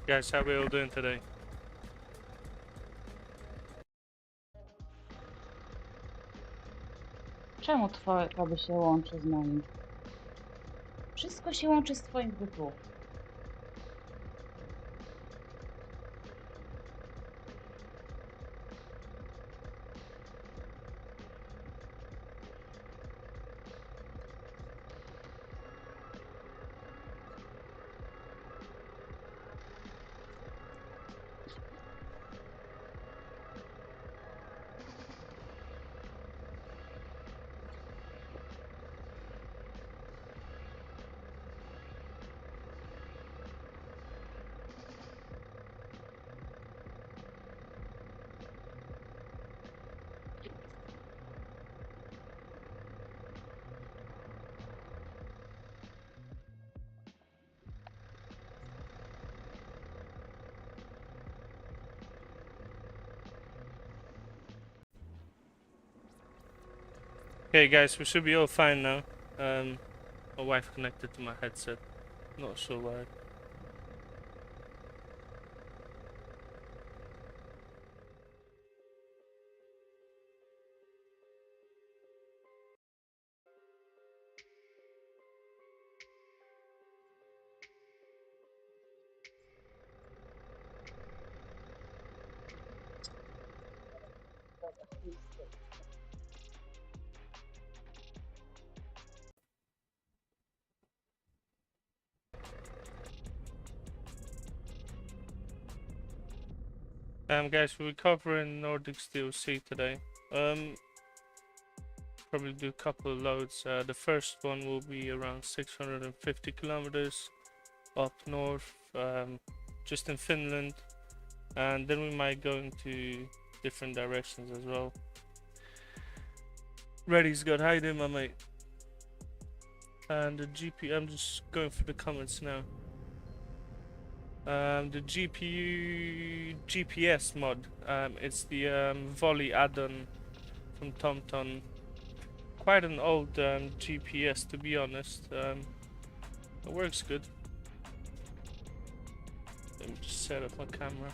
Guys, how we all doing today? Czemu twoje kabel się łączy z moim? Wszystko się łączy z twoim Bluetooth. Okay, guys, we should be all fine now. My wife connected to my headset. Not sure why. Guys, we're covering Nordics DLC today. Probably do a couple of loads. The first one will be around 650 kilometers up north, just in Finland, and then we might go into different directions as well. Ready's good. How you doing, my mate? And the GPU, I'm just going for the comments now. The GPU GPS mod, it's the Volley add-on from TomTom. Quite an old GPS, to be honest. It works good. Let me just set up my camera.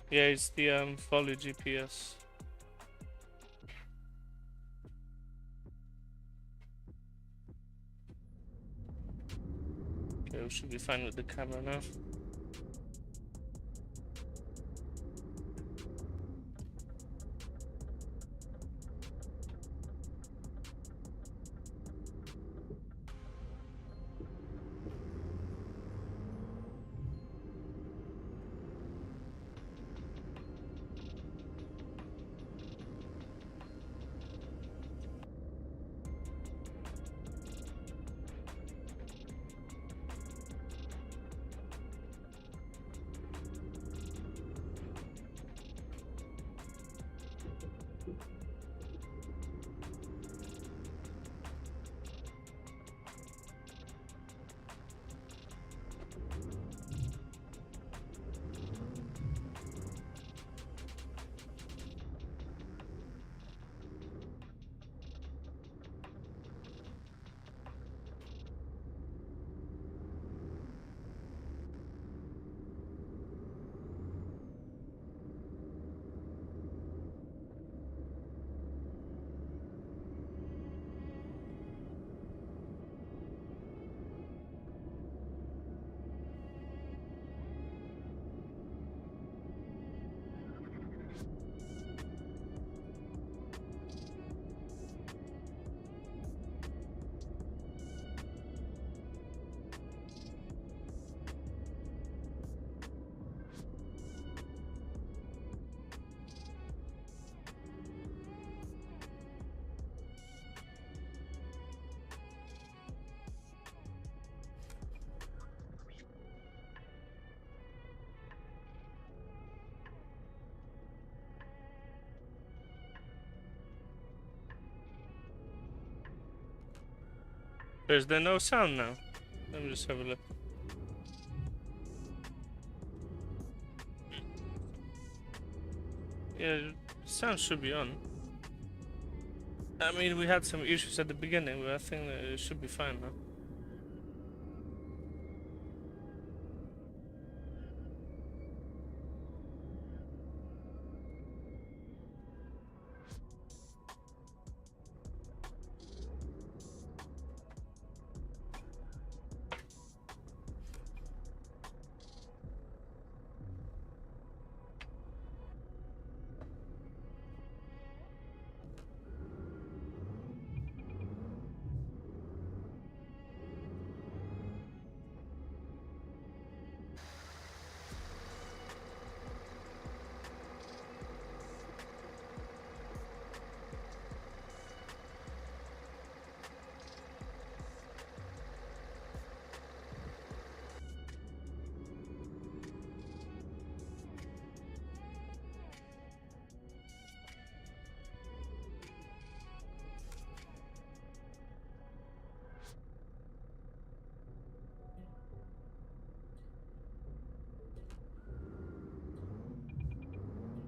Yeah, it's the Volley GPS. Okay, we should be fine with the camera now. Is there no sound now? Let me just have a look. Yeah, sound should be on. I mean, we had some issues at the beginning, but I think that it should be fine now.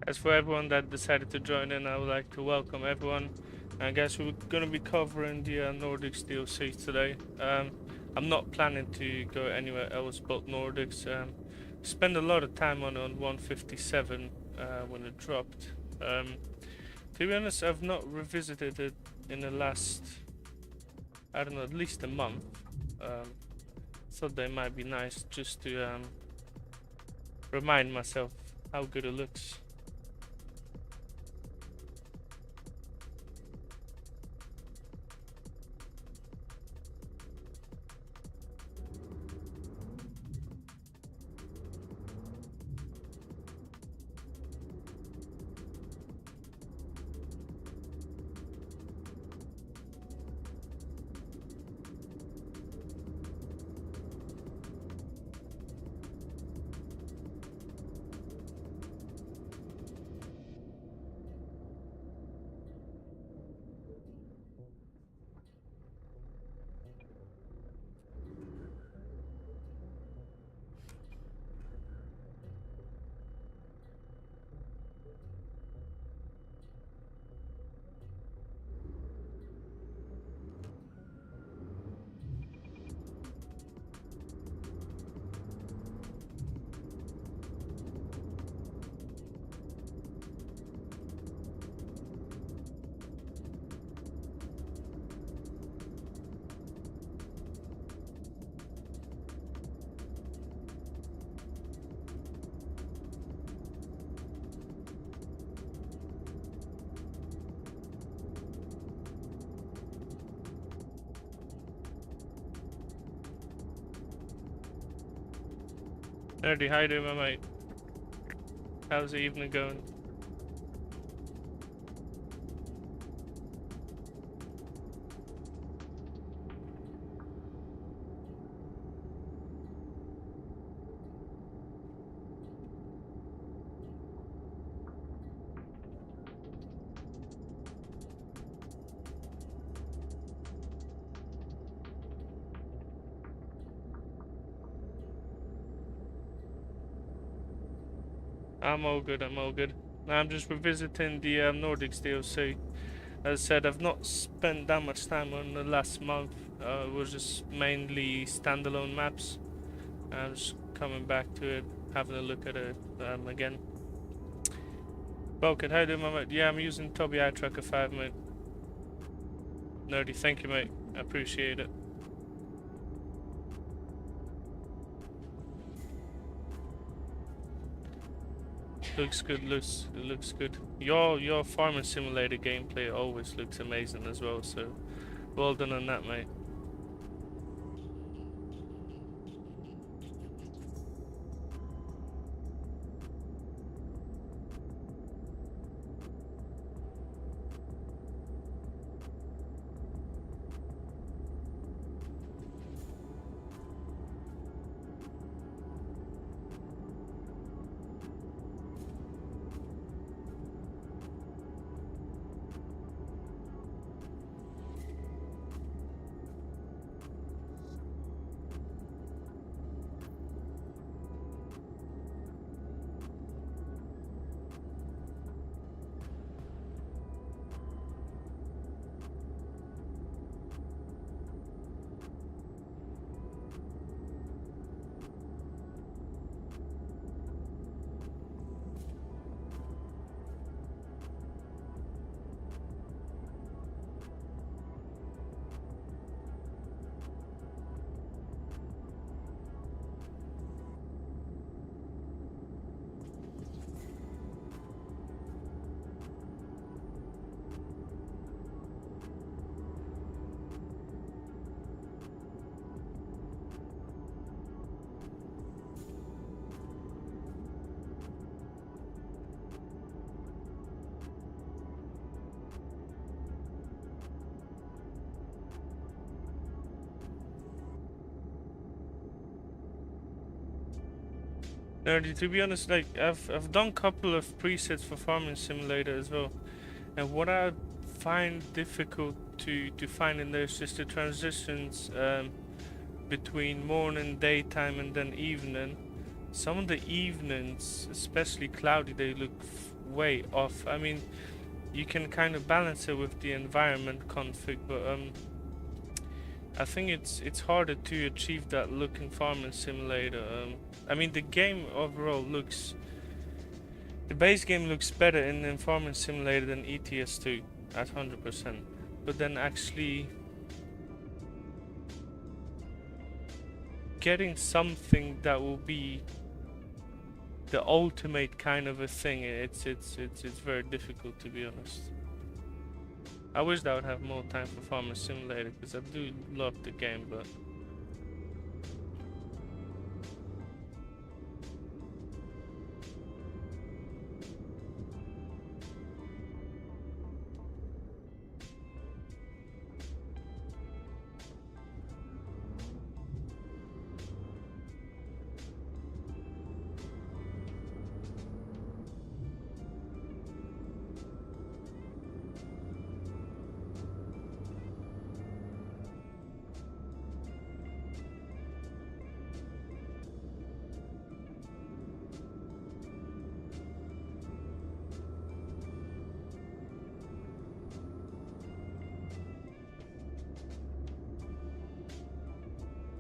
As for everyone that decided to join in, I would like to welcome everyone. And guys, we're going to be covering the Nordics DLC today. I'm not planning to go anywhere else but Nordics. Spend a lot of time on 157 when it dropped. To be honest, I've not revisited it in the last, I don't know, at least a month. Thought that it might be nice just to remind myself how good it looks. Nerdy, how you doing, my mate? How's the evening going? I'm all good, I'm all good. I'm just revisiting the Nordics DLC. As I said, I've not spent that much time on the last month. It was just mainly standalone maps. I'm just coming back to it, having a look at it again. Bulkhead, how you doing, my mate? Yeah, I'm using Tobii Eye Tracker 5, mate. Nerdy, thank you, mate. I appreciate it. Looks good, looks good. Your farming simulator gameplay always looks amazing as well, so well done on that, mate. Nerdy, to be honest, like I've done a couple of presets for Farming Simulator as well, and what I find difficult to find in there is just the transitions between morning, daytime, and then evening. Some of the evenings, especially cloudy, they look way off. I mean, you can kind of balance it with the environment config, but I think it's harder to achieve that look in Farming Simulator. I mean, the game overall looks, the base game looks better in Farming Simulator than ETS2 at 100%. But then actually getting something that will be the ultimate kind of a thing, it's very difficult, to be honest. I wish that I would have more time for Farming Simulator because I do love the game, but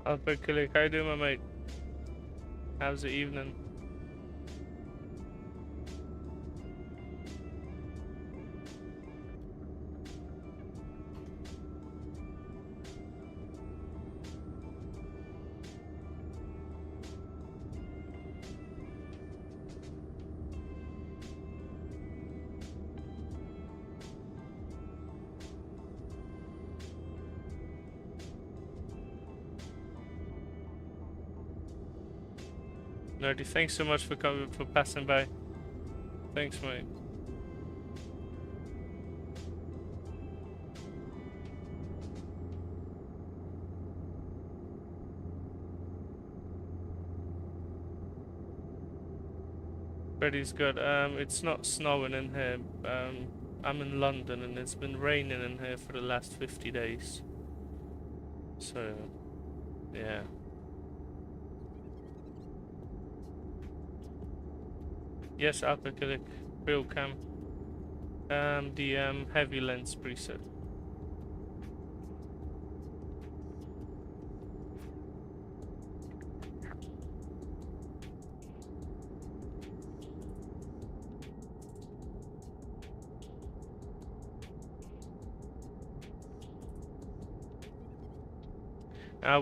Alpha Click, how you doing, my mate? How's the evening? Nerdy, thanks so much for coming, for passing by. Thanks, mate. Freddy's good. It's not snowing in here. I'm in London and it's been raining in here for the last 50 days. So, yeah. Yes, Alpacalic RealCam. The heavy lens preset.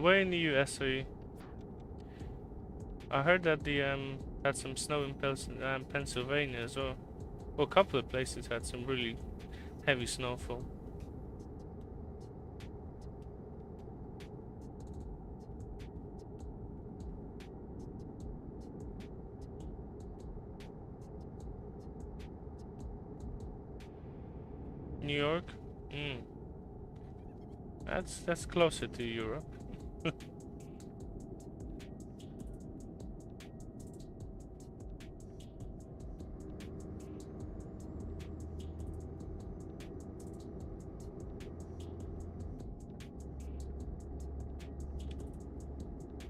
Where in the US are you? I heard that the had some snow in Pennsylvania as well. Well, a couple of places had some really heavy snowfall. New York? That's closer to Europe.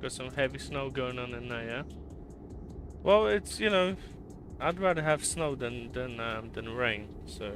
Got some heavy snow going on in there, yeah? Well, it's, you know, I'd rather have snow than rain, so.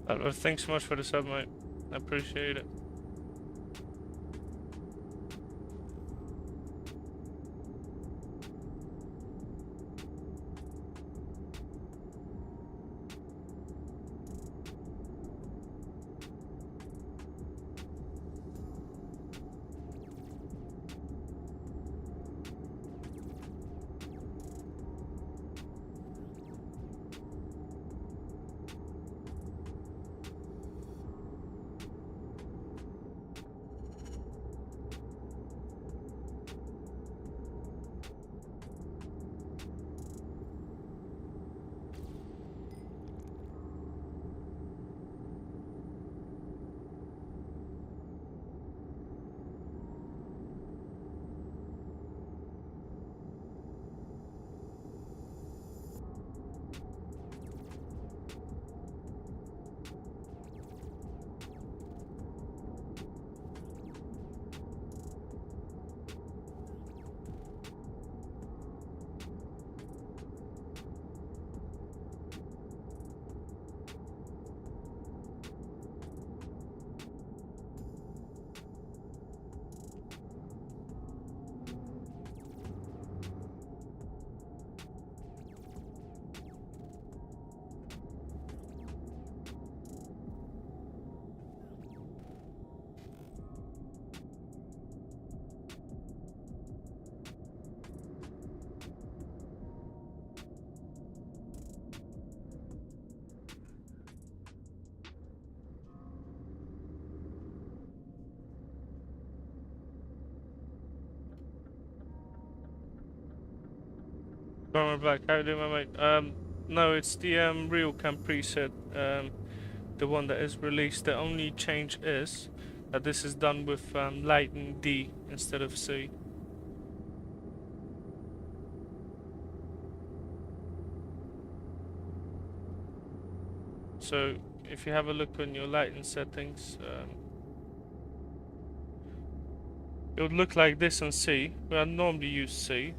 Thanks so much for the sub, mate. I appreciate it. We're back. How you doing, my mate? No, it's the RealCam preset, the one that is released. The only change is that this is done with Lighten D instead of C. So if you have a look on your lighting settings, it would look like this on C. I normally use C,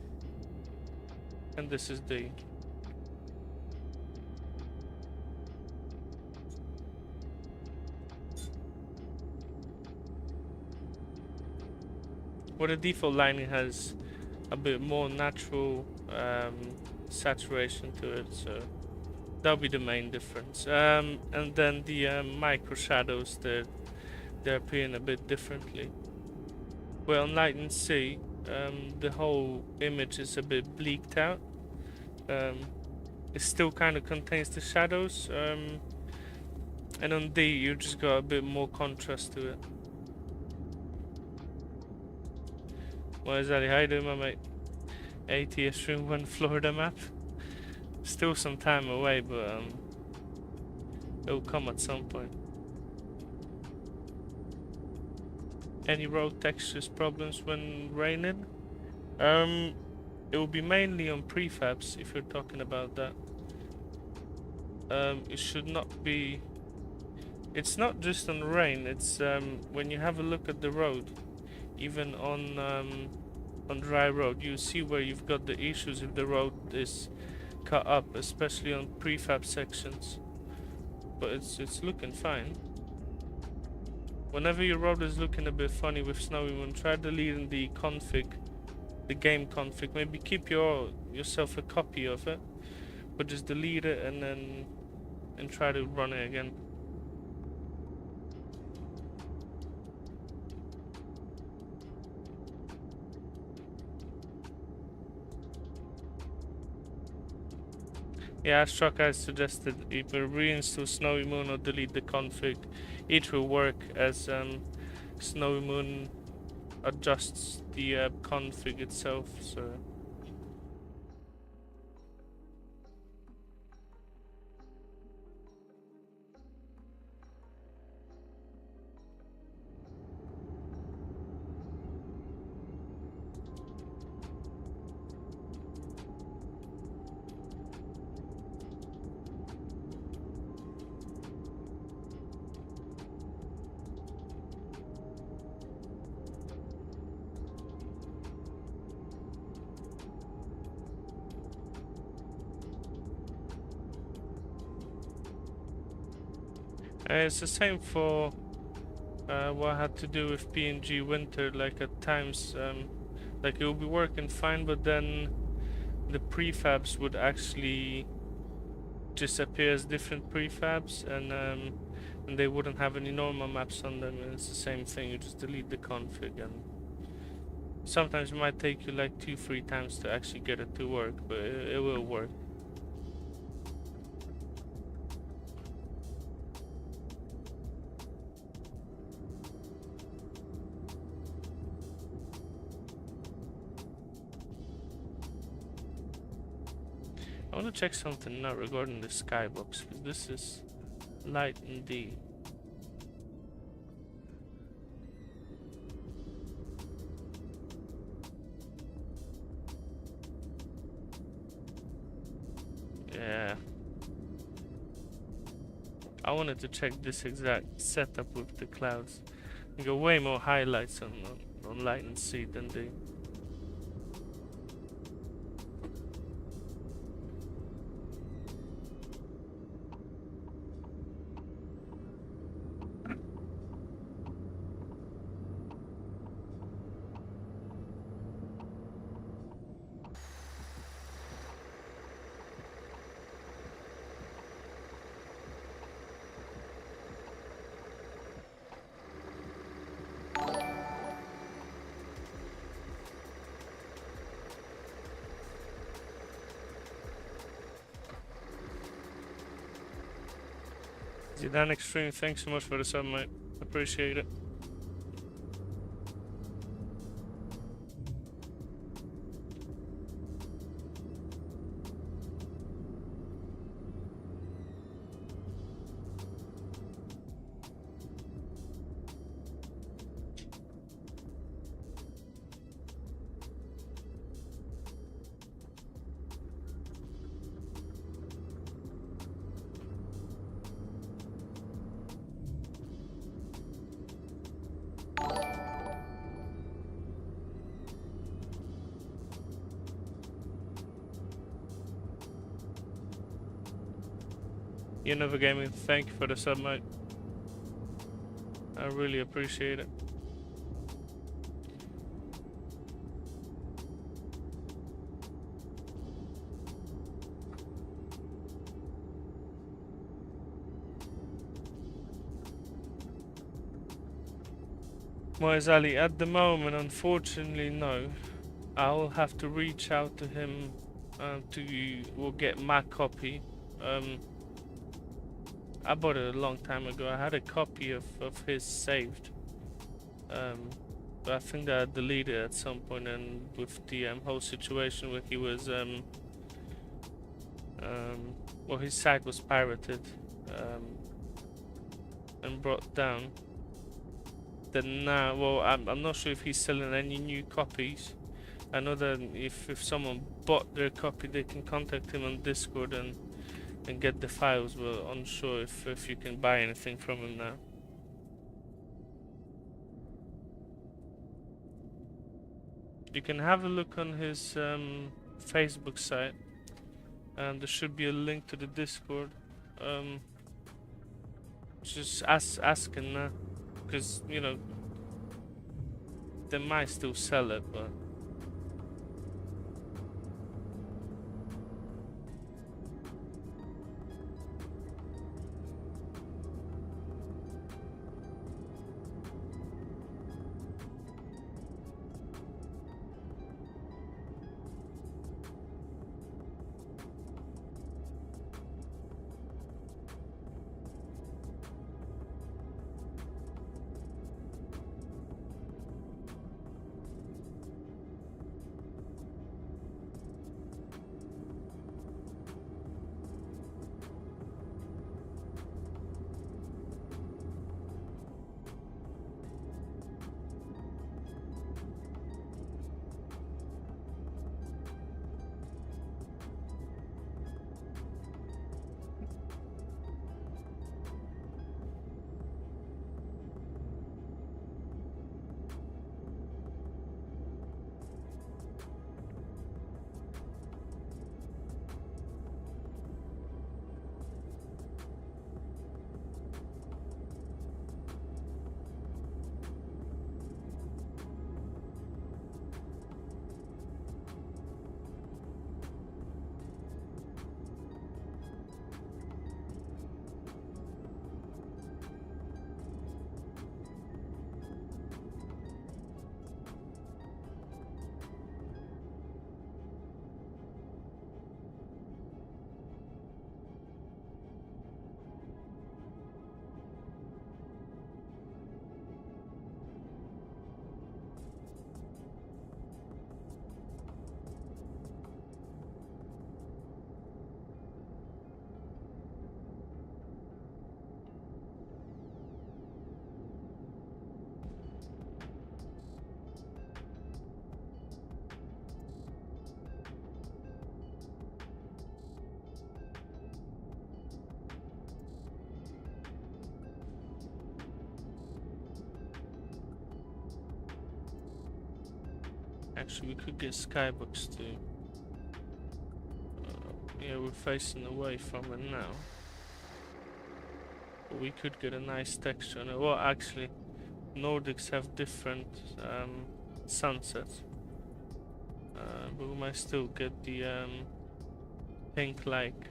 and this is D. Well, the default lighting has a bit more natural saturation to it, so that'll be the main difference. And then the micro shadows, they're appearing a bit differently. Well, on Light and C, the whole image is a bit bleaked out. It still kind of contains the shadows, and on D you just got a bit more contrast to it. What is that? How you doing, my mate? ETS2 1 Florida map. Still some time away, but it'll come at some point. Any road textures problems when raining? It will be mainly on prefabs if you're talking about that. It should not be. It's not just on rain. It's when you have a look at the road, even on dry road, you see where you've got the issues if the road is cut up, especially on prefab sections. But it's looking fine. Whenever your road is looking a bit funny with SnowyMoon, try deleting the config, the game config. Maybe keep yourself a copy of it, but just delete it and try to run it again. Yeah, Struck has suggested either reinstall SnowyMoon or delete the config. Each will work as SnowyMoon adjusts the config itself, so. It's the same for what I had to do with PNG Winter. Like at times, like it would be working fine, but then the prefabs would actually disappear as different prefabs, and they wouldn't have any normal maps on them. And it's the same thing. You just delete the config, and sometimes it might take you like 2-3 times to actually get it to work, but it will work. I want to check something now regarding the Skybox, because this is light indeed. Yeah. I wanted to check this exact setup with the clouds. You got way more highlights on light and sea than the... Zidane Extreme, thanks so much for the sub, mate. Appreciate it. Never Gaming, thank you for the sub, mate. I really appreciate it. Moez Ali, at the moment, unfortunately, no. I'll have to reach out to him we'll get my copy. I bought it a long time ago. I had a copy of his saved. But I think that I deleted it at some point, and with the whole situation where he was well, his site was pirated and brought down. Then now, well, I'm not sure if he's selling any new copies. I know that if someone bought their copy, they can contact him on Discord and get the files. But unsure if you can buy anything from him now. You can have a look on his Facebook site, and there should be a link to the Discord. Just asking now, because you know they might still sell it, but. Actually, we could get Skybox too. Yeah, we're facing away from it now. But we could get a nice texture on it. Well, actually, Nordics have different sunsets. But we might still get the pink-like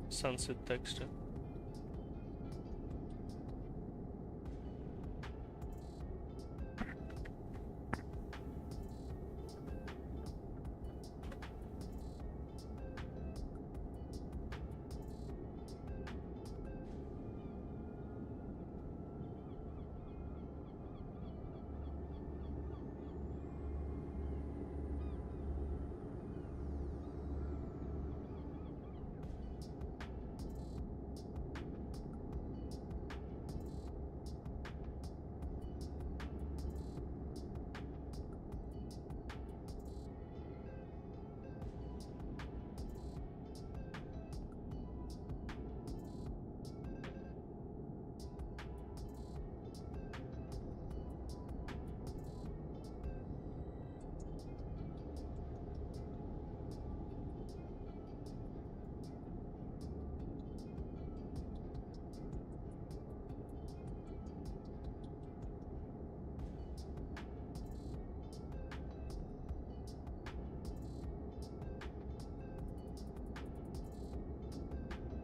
sunset texture.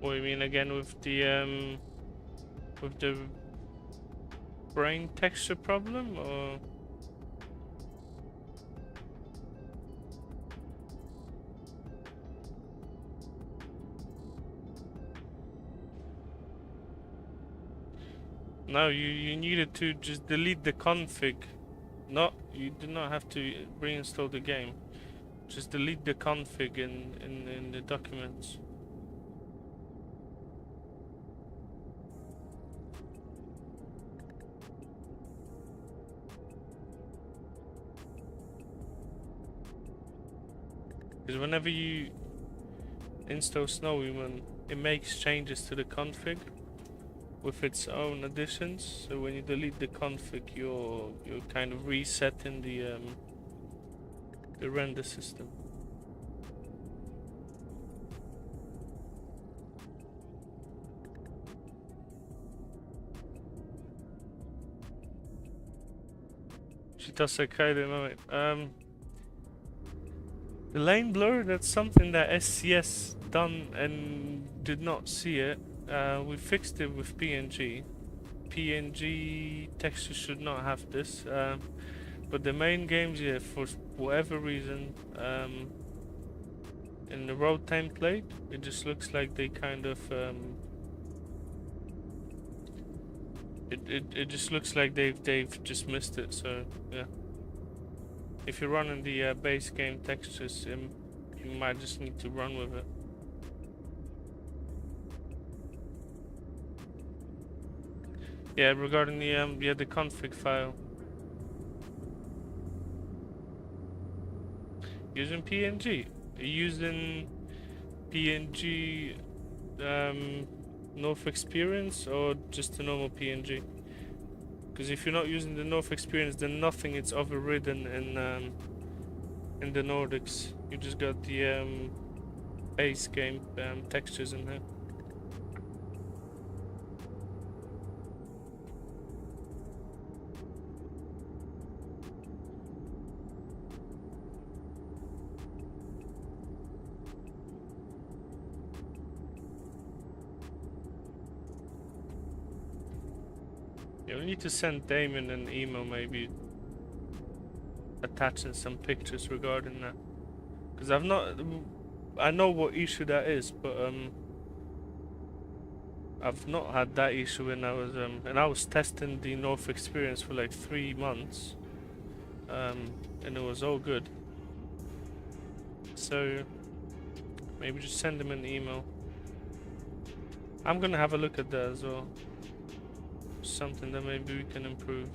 Or you mean again with the brain texture problem, or? No, you needed to just delete the config. No, you do not have to reinstall the game. Just delete the config in the documents. Because whenever you install SnowyMoon, it makes changes to the config with its own additions. So when you delete the config, you're kind of resetting the render system. The lane blur, that's something that SCS done and did not see it. We fixed it with PNG. PNG texture should not have this. But the main games, yeah, for whatever reason, in the road template, it just looks like they kind of it just looks like they've just missed it. So yeah, if you're running the base game textures, you might just need to run with it. Yeah, regarding the config file. Using PNG. Using PNG North Experience or just a normal PNG? Because if you're not using the North Experience, then nothing is overridden in the Nordics. You just got the base game textures in there. You'll need to send Damon an email, maybe attaching some pictures regarding that, because I know what issue that is, but I've not had that issue when I was testing the North Experience for like 3 months, and it was all good. So maybe just send him an email. I'm gonna have a look at that as well. Something that maybe we can improve.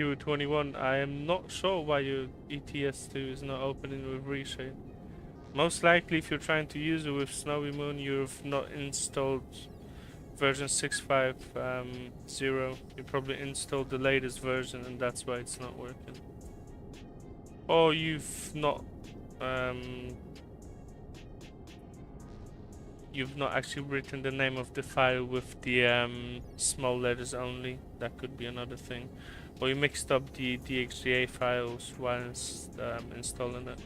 Q21, I am not sure why your ETS2 is not opening with ReShade. Most likely, if you're trying to use it with SnowyMoon, you've not installed version 6.5.0. You probably installed the latest version, and that's why it's not working. Or you've not actually written the name of the file with the small letters only. That could be another thing. Or you mixed up the DXGA files while installing it.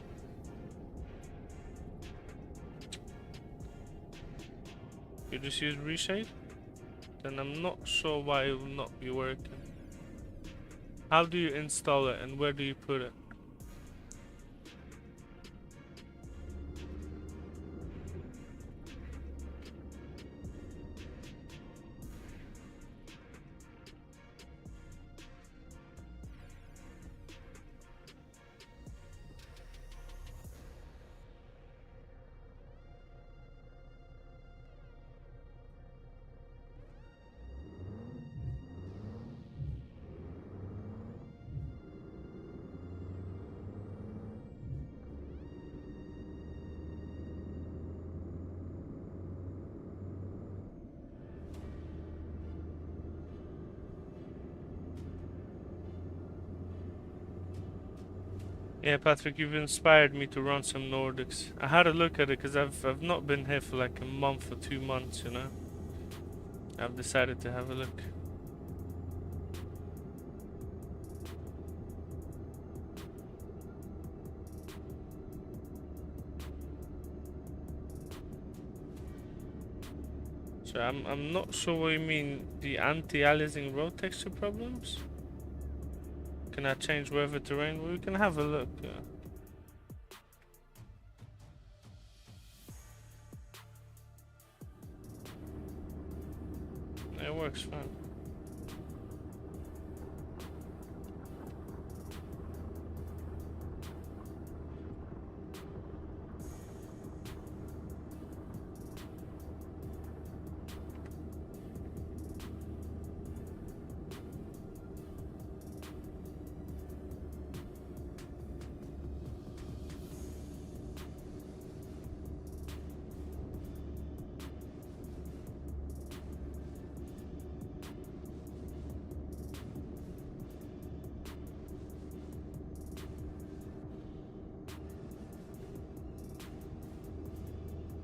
You just use ReShade? Then I'm not sure why it will not be working. How do you install it and where do you put it? Yeah, Patrick, you've inspired me to run some Nordics. I had a look at it because I've not been here for like a month or 2 months, you know. I've decided to have a look. So I'm not sure what you mean. The anti-aliasing road texture problems? Can I change weather terrain? Well, we can have a look. Yeah. It works fine.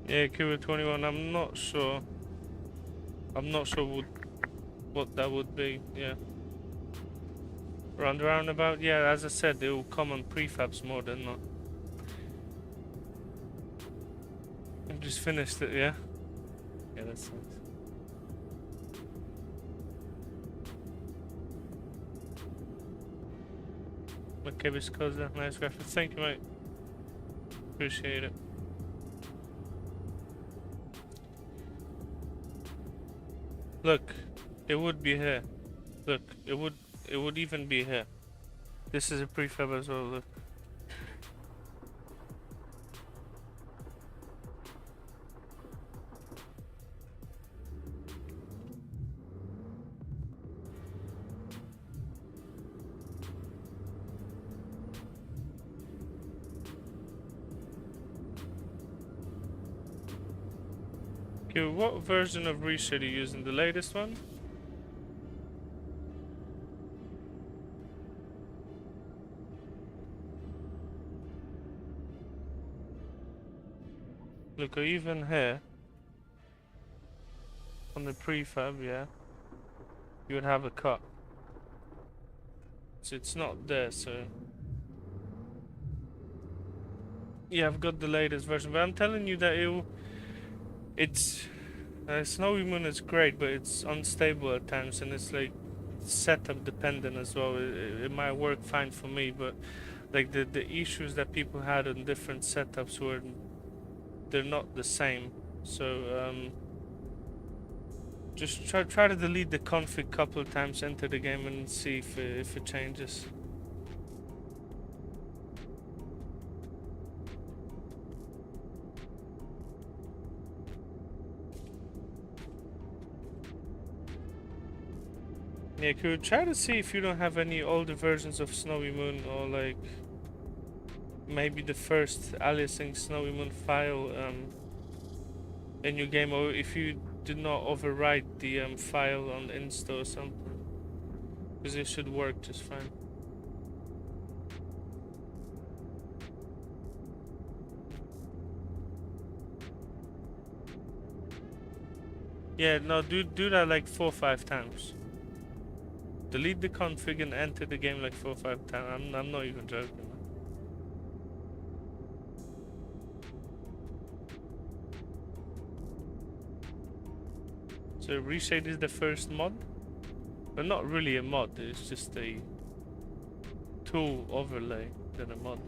Yeah, Q21, I'm not sure. I'm not sure what that would be, yeah. Roundabout, yeah, as I said, it will come on prefabs more than not. I just finished it, yeah? Yeah, that's nice. Okay, because that nice graphic. Thank you, mate. Appreciate it. Look, it would be here. Look, it would even be here. This is a prefab as well, look. Okay, what version of ReShade are you using? The latest one? Look, even here, on the prefab, yeah, you would have a cut. So it's not there, so... Yeah, I've got the latest version, but I'm telling you that it's... SnowyMoon is great, but it's unstable at times, and it's like setup dependent as well. It might work fine for me, but like the issues that people had on different setups they're not the same. So just try to delete the config couple of times, enter the game, and see if it changes. Yeah, could you try to see if you don't have any older versions of SnowyMoon, or like maybe the first aliasing SnowyMoon file in your game, or if you did not overwrite the file on install or something, because it should work just fine. Yeah, no, do that like 4 or 5 times. Delete the config and enter the game like 4 or 5 times. I'm not even joking, man. So ReShade is the first mod, but not really a mod. It's just a tool overlay than a mod.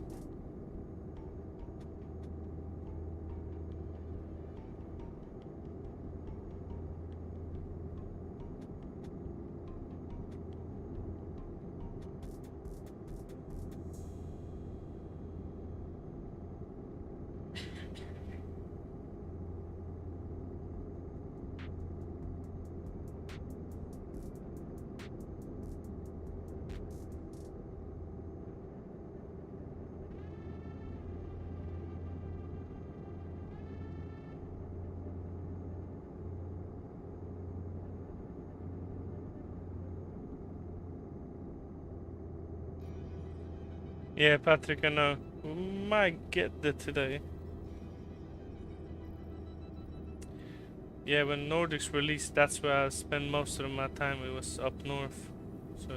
Yeah, Patrick, I know. We might get there today. Yeah, when Nordics released, that's where I spent most of my time. It was up north, so.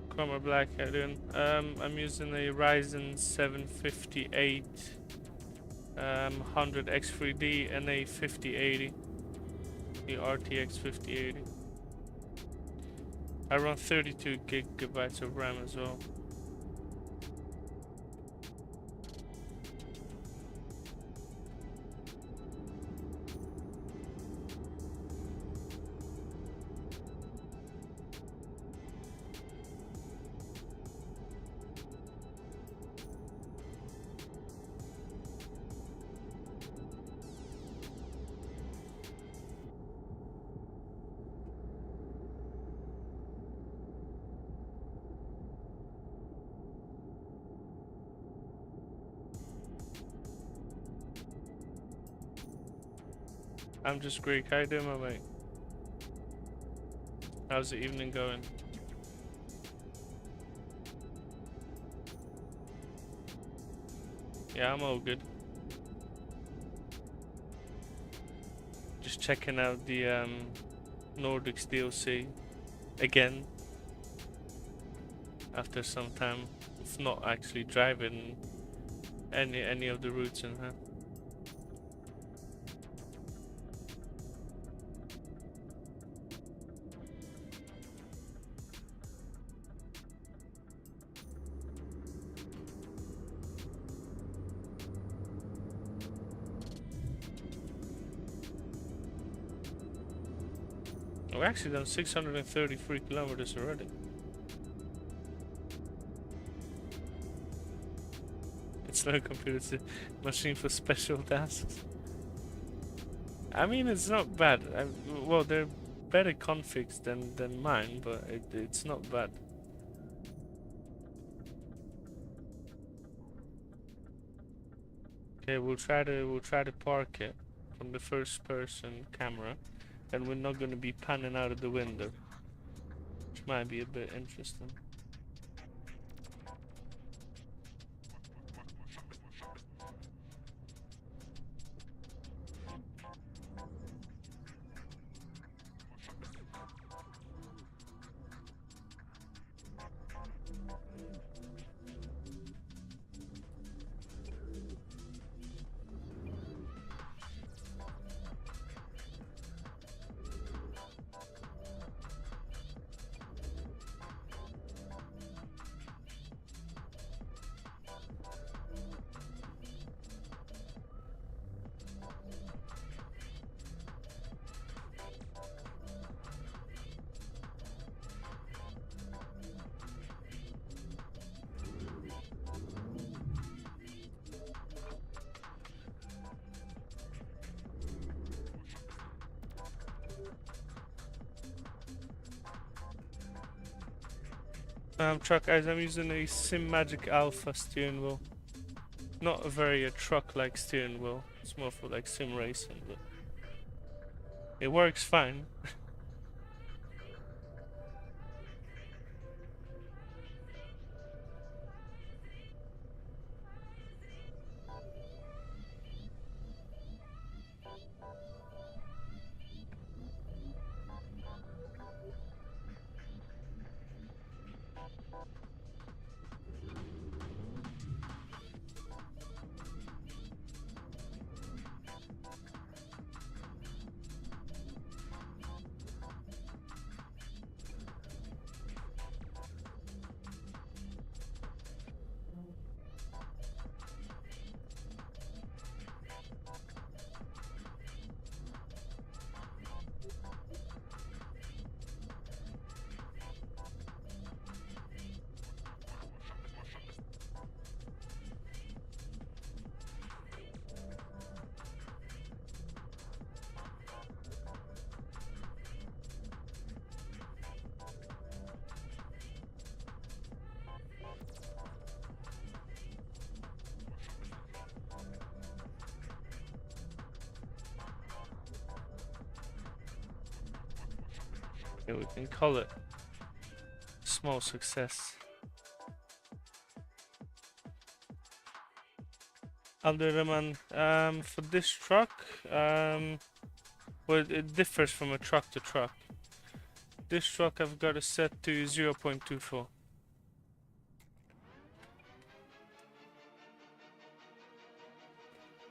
Chroma Black, how you doing? I'm using a Ryzen 758 100X3D and a 5080, the RTX 5080. I run 32 gigabytes of RAM as well. I'm just Greek. How you doing, my mate? How's the evening going? Yeah, I'm all good. Just checking out the Nordics DLC again after some time of not actually driving any of the routes in here. We've actually done 633 kilometers already. It's not a computer, it's a machine for special tasks. I mean, it's not bad. Well, they're better configs than mine, but it's not bad. Okay, we'll try to park it from the first person camera, and we're not gonna be panning out of the window, which might be a bit interesting. Truck guys, I'm using a SimMagic Alpha steering wheel. Not a very truck-like steering wheel. It's more for like sim racing, but it works fine. Yeah, we can call it small success. Alderman, for this truck, well, it differs from a truck to truck. This truck I've got it set to 0.24.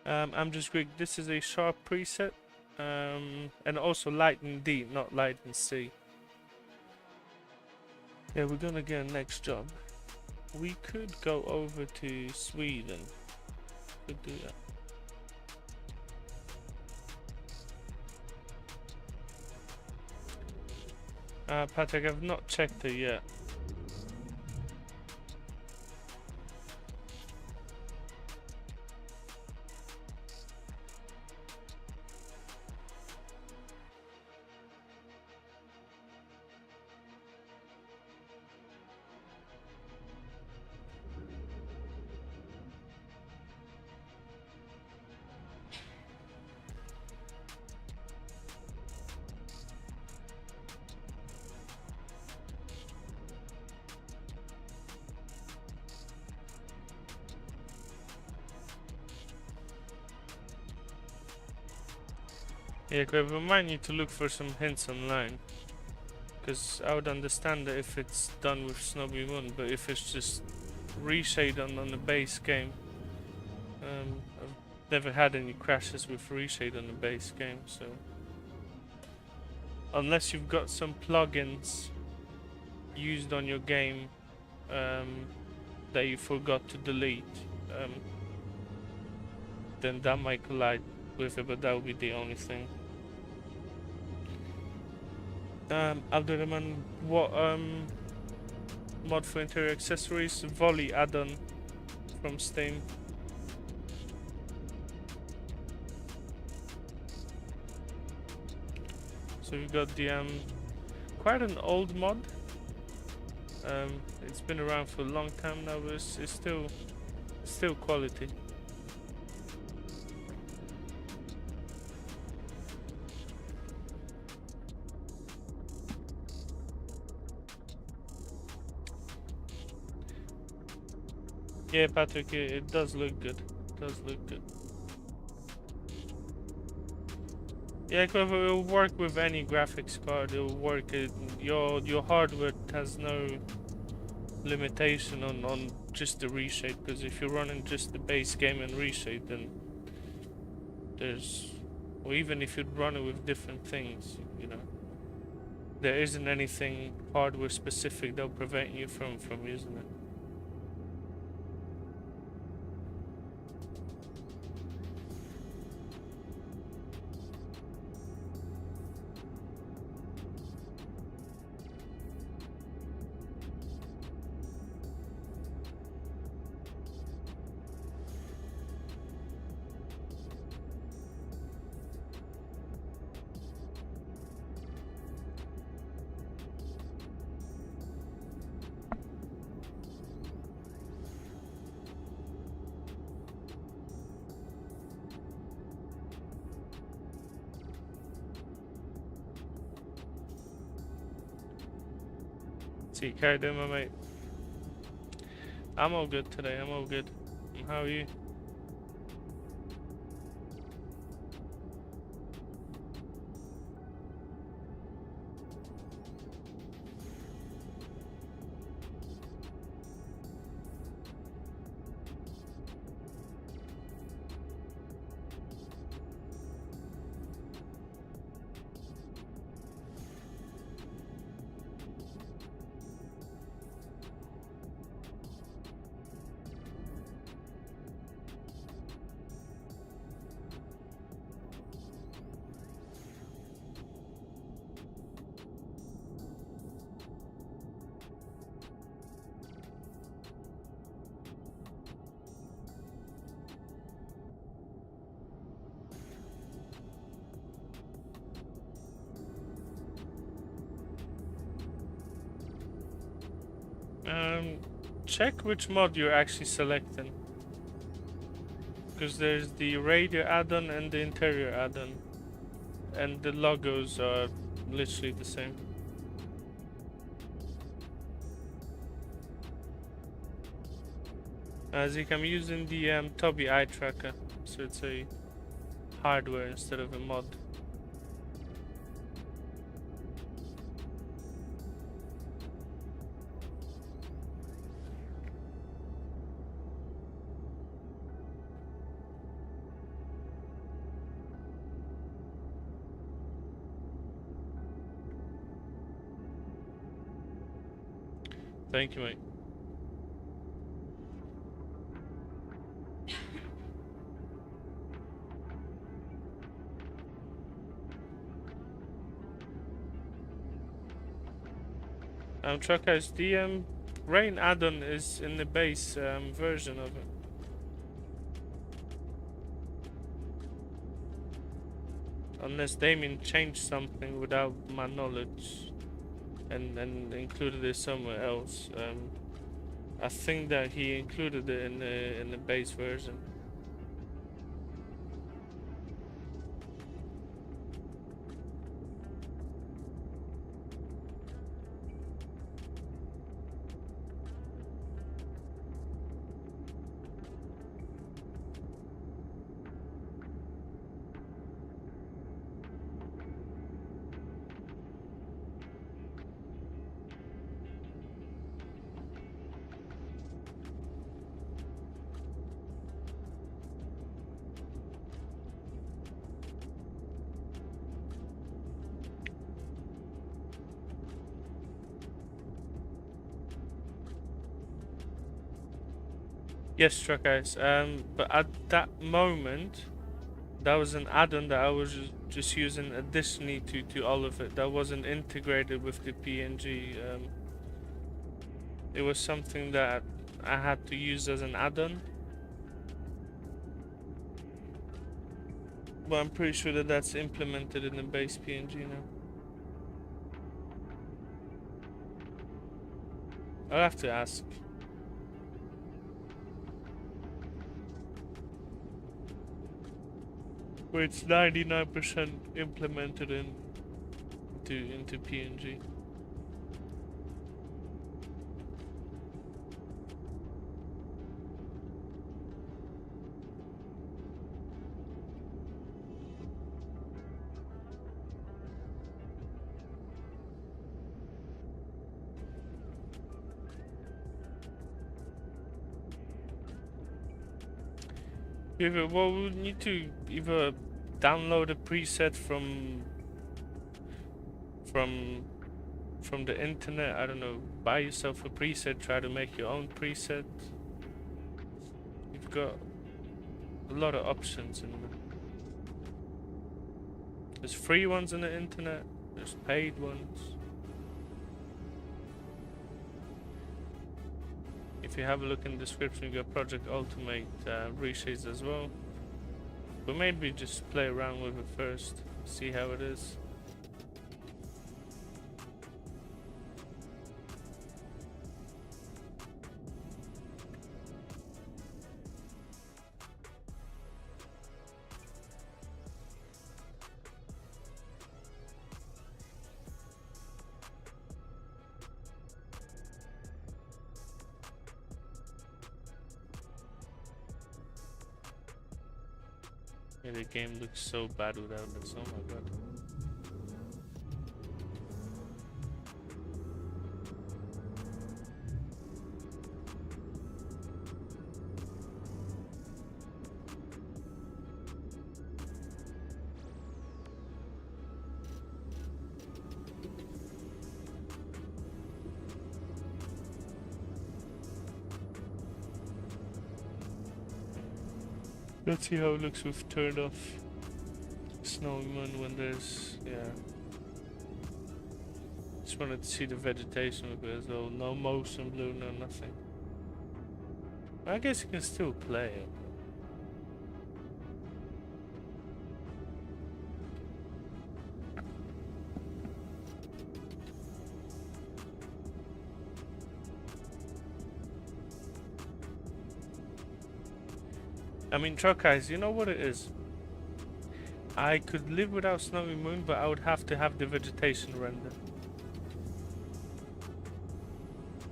I'm just Greek. This is a sharp preset, and also light in D, not light in C. Yeah, we're gonna get a next job. We could go over to Sweden. Could do that. Patrick, I've not checked it yet. Yeah, we might need to look for some hints online, because I would understand it if it's done with SnowyMoon, but if it's just reshade on the base game, I've never had any crashes with reshade on the base game, so unless you've got some plugins used on your game that you forgot to delete, then that might collide with it, but that would be the only thing. Alderman, what mod for interior accessories? Volley add-on from Steam. So we've got the quite an old mod. It's been around for a long time now, but it's still quality. Yeah, Patrick, it does look good. It does look good. Yeah, it will work with any graphics card. It will work. Your hardware has no limitation on just the reshade, because if you're running just the base game and reshade, then there's, or even if you'd run it with different things, you know, there isn't anything hardware specific that'll prevent you from using it. TK, doing, my mate? I'm all good today. I'm all good. How are you? Check which mod you're actually selecting, because there's the radio add-on and the interior add-on, and the logos are literally the same. As you can, I'm using the Toby eye tracker, so it's a hardware instead of a mod. Thank you, mate. Truck guys, the rain add-on is in the base version of it. Unless Damien changed something without my knowledge and included it somewhere else. I think that he included it in the base version. Yes, truck guys. But at that moment, that was an add-on that I was just using additionally to all of it. That wasn't integrated with the PNG. It was something that I had to use as an add-on. But I'm pretty sure that that's implemented in the base PNG now. I'll have to ask. Where it's 99% implemented into PNG. Well, we'll need to either download a preset from the internet. I don't know. Buy yourself a preset. Try to make your own preset. You've got a lot of options in there. There's free ones on the internet. There's paid ones. If you have a look in the description, you got Project Ultimate ReShade as well. But maybe just play around with it first, see how it is. Yeah, the game looks so bad without this. Oh my god. Let's see how it looks with turned off SnowyMoon when there's, yeah. Just wanted to see the vegetation with it as well. No motion blue, no nothing. I guess you can still play it. I mean, truck eyes, you know what it is? I could live without SnowyMoon, but I would have to have the vegetation render.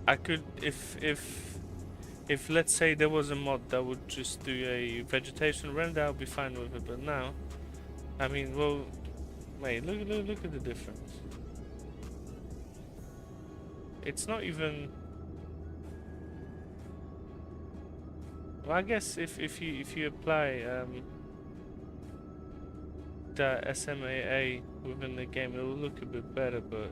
I could, if let's say there was a mod that would just do a vegetation render, I'll be fine with it. But now, I mean, well, wait, look at the difference. It's not even. Well, I guess if you apply the SMAA within the game, it will look a bit better, but.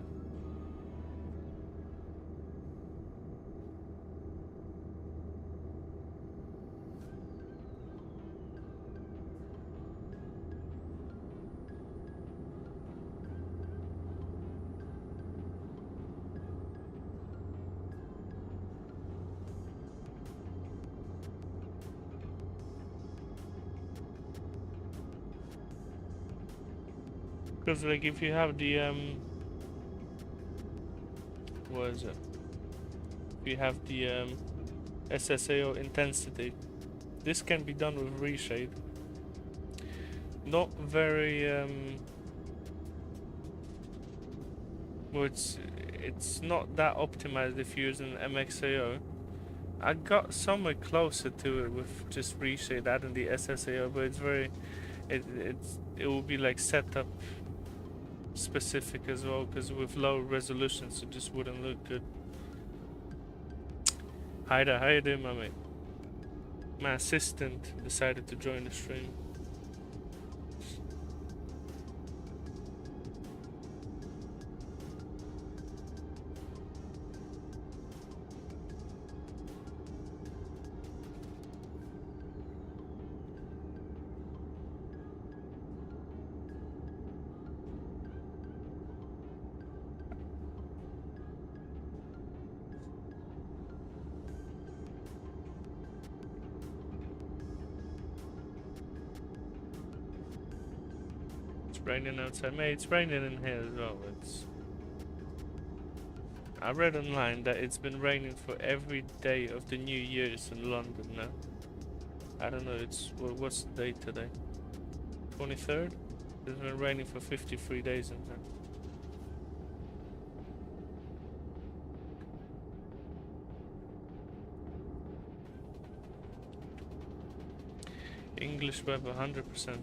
Because like if you have the what is it? If you have the SSAO intensity, this can be done with ReShade. Not very well, it's not that optimized if you're using MXAO. I got somewhere closer to it with just ReShade adding the SSAO, but it's very it will be like setup specific as well, because with low resolutions it just wouldn't look good. Hi there, how you doing, my mate? My assistant decided to join the stream. Raining outside, mate. It's raining in here as well. I read online that it's been raining for every day of the New Year's in London now. I don't know. What's the date today? 23rd. It's been raining for 53 days in there. English web 100%.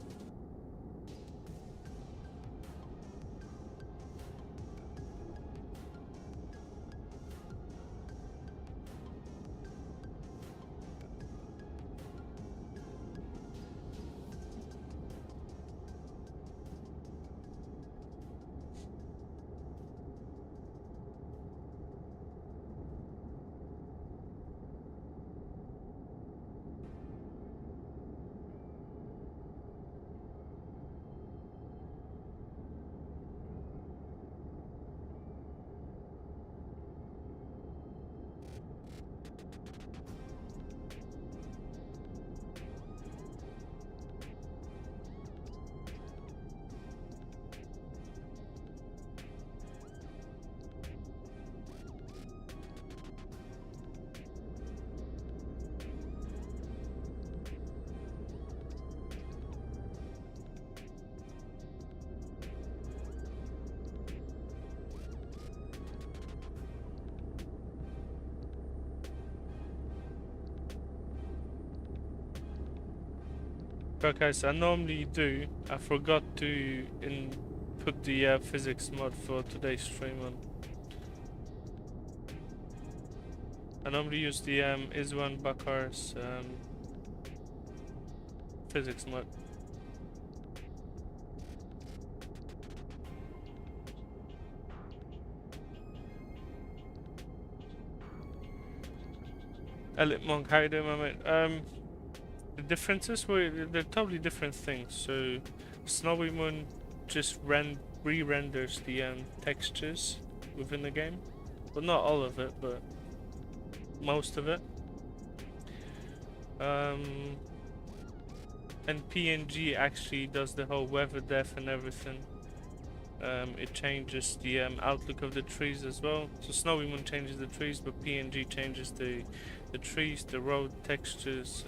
But guys, I normally do. I forgot to put the physics mod for today's stream on. I normally use the Iswan Bakar's physics mod. Elite Monk, how you doing, my mate? The differences were they're totally different things. So, SnowyMoon just re-renders the textures within the game. Well, not all of it, but most of it. And PNG actually does the whole weather depth and everything. It changes the outlook of the trees as well. So SnowyMoon changes the trees, but PNG changes the trees, the road textures,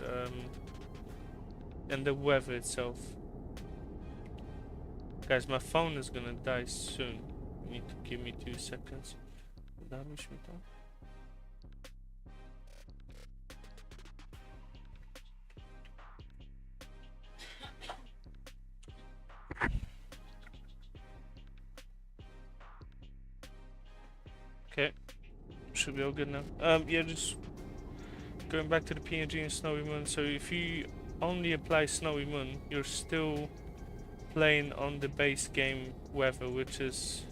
and the weather itself. Guys, my phone is gonna die soon. You need to give me 2 seconds. Okay, should be all good now. Yeah, just going back to the PNG and SnowyMoon. So if you only apply SnowyMoon, you're still playing on the base game weather, which is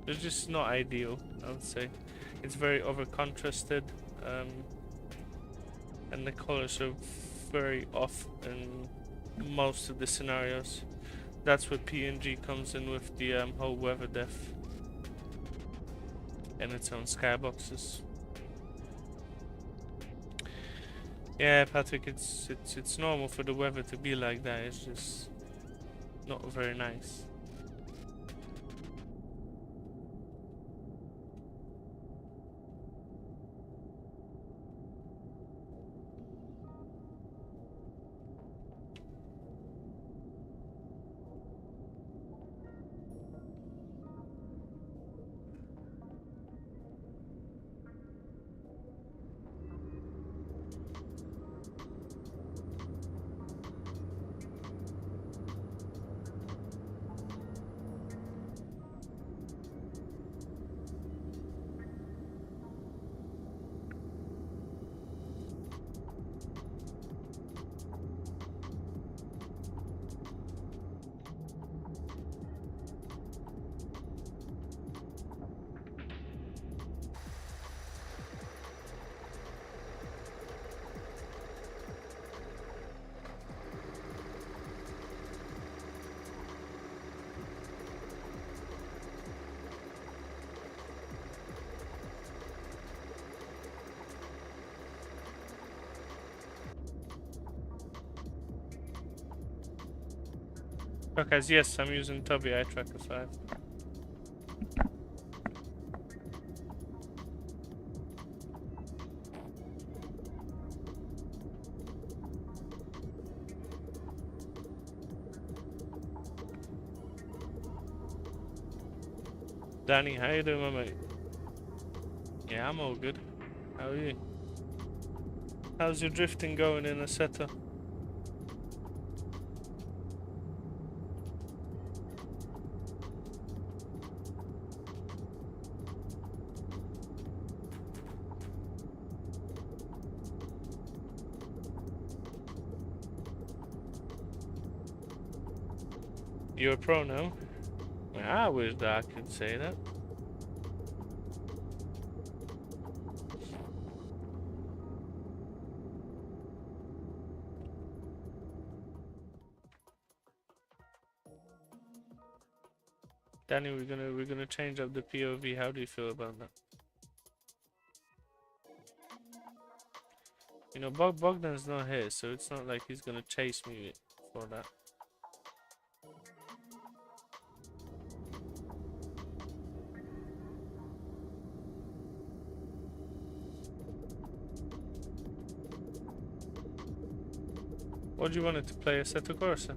it's just not ideal. I would say it's very over contrasted, and the colors are very off in most of the scenarios. That's where PNG comes in with the whole weather depth and its own skyboxes. Yeah, Patrick, it's normal for the weather to be like that. It's just not very nice. Okay, yes, I'm using Tubby Eye Tracker 5. Danny, how you doing, my mate? Yeah, I'm all good. How are you? How's your drifting going in Assetto? You're a pro now? I wish that I could say that. Danny, we're gonna change up the POV. How do you feel about that? You know, Bogdan's not here, so it's not like he's gonna chase me for that. What do you want it to play? Assetto Corsa?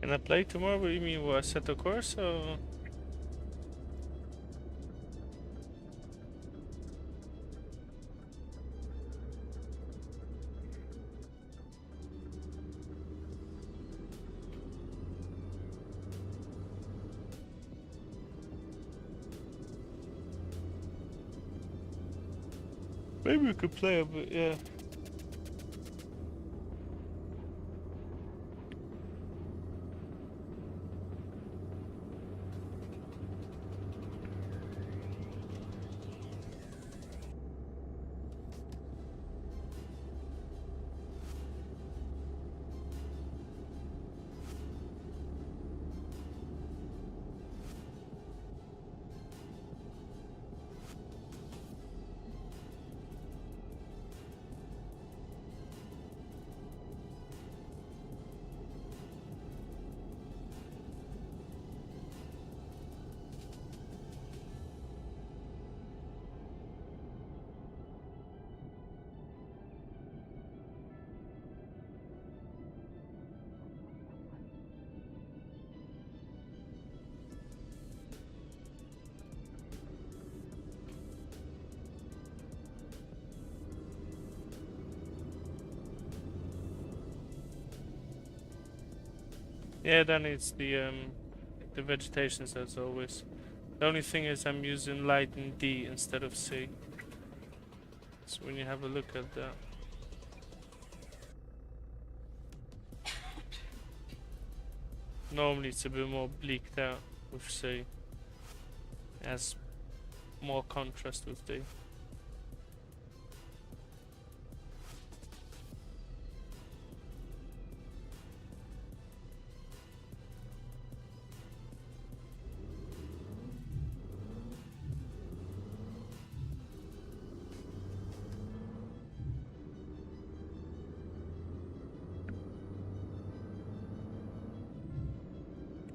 Can I play tomorrow? What do you mean? What, Assetto Corsa? Maybe we could play a bit, yeah. Yeah, then it's the vegetation as always. The only thing is I'm using light in D instead of C. So when you have a look at that. Normally it's a bit more bleaked out with C. It has more contrast with D.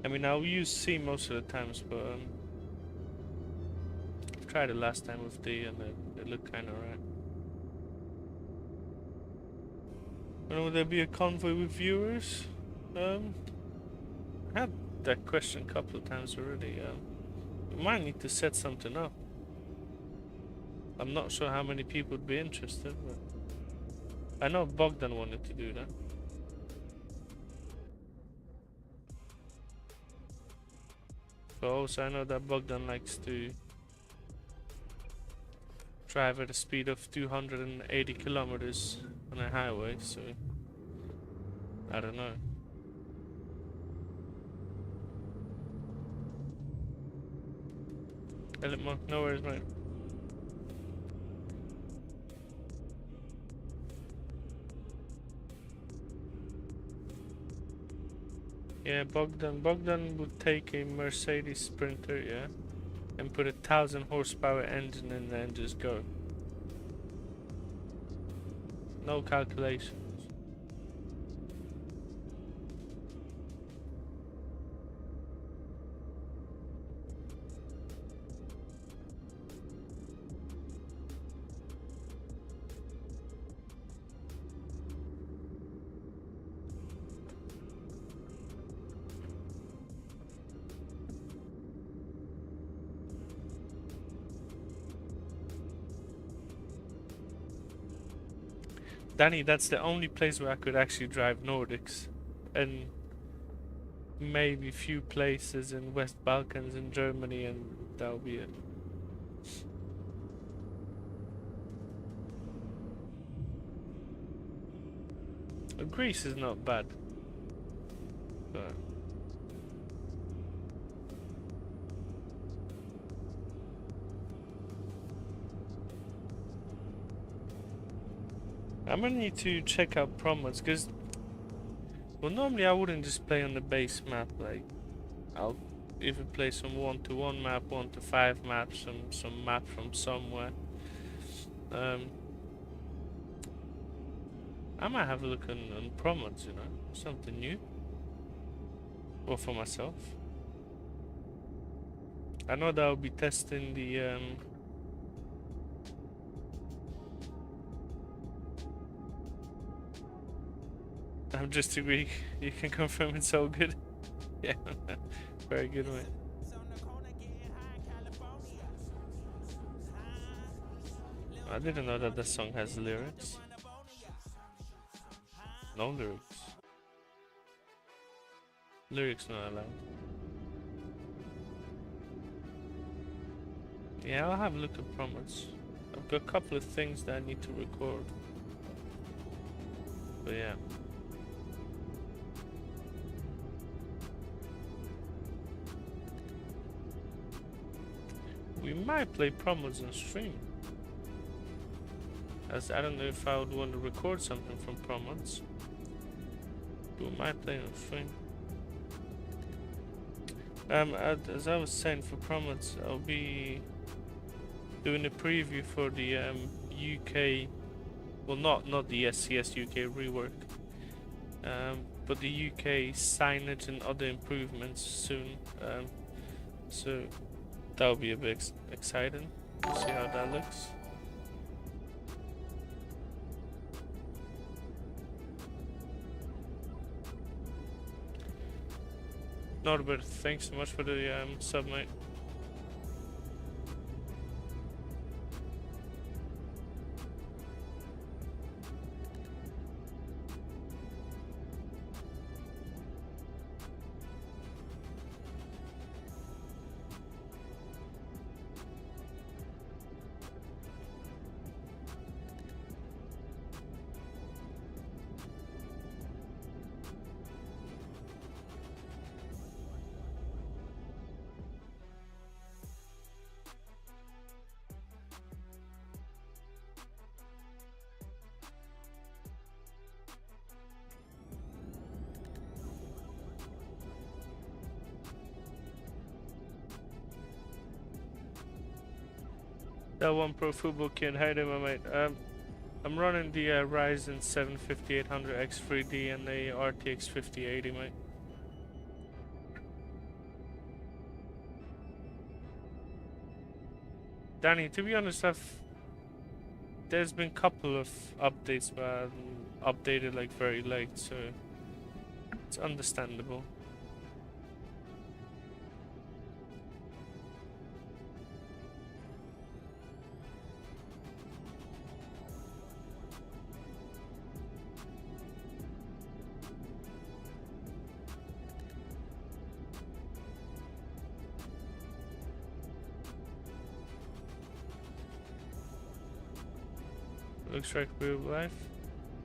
I mean, I'll use C most of the times, but I've tried it last time with D and it looked kinda alright. Will there be a convoy with viewers? I had that question a couple of times already. We might need to set something up. I'm not sure how many people would be interested, but I know Bogdan wanted to do that. But also I know that Bogdan likes to drive at a speed of 280 kilometers on a highway, so I don't know. No worries, mate. Yeah, Bogdan would take a Mercedes Sprinter, yeah, and put a 1,000 horsepower engine in there and just go. No calculations. Danny, that's the only place where I could actually drive Nordics, and maybe a few places in West Balkans and Germany, and that'll be it. Greece is not bad, but I'm gonna need to check out promos, because, well, normally I wouldn't just play on the base map. Like, I'll either play some 1-to-1 map, 1-to-5 map, some map from somewhere. I might have a look on promos, you know, something new, or for myself. I know that I'll be testing the I'm just agreeing. You can confirm it's all good. Yeah, very good one. I didn't know that the song has lyrics. No lyrics. Lyrics not allowed. Yeah, I'll have a look at promos. I've got a couple of things that I need to record. But yeah. We might play promos on stream. As I don't know if I would want to record something from promos. But we might play on stream. As I was saying, for promos, I'll be doing a preview for the UK, well, not the SCS UK rework, but the UK signage and other improvements soon. So that'll be a bit exciting to see how that looks. Norbert, thanks so much for the sub, mate. That one pro football kid, how you doing, my mate? I'm running the Ryzen 7 5800X3D and the RTX 5080, mate. Danny, to be honest, there's been a couple of updates, but I haven't updated like very late, so it's understandable. Looks like real life.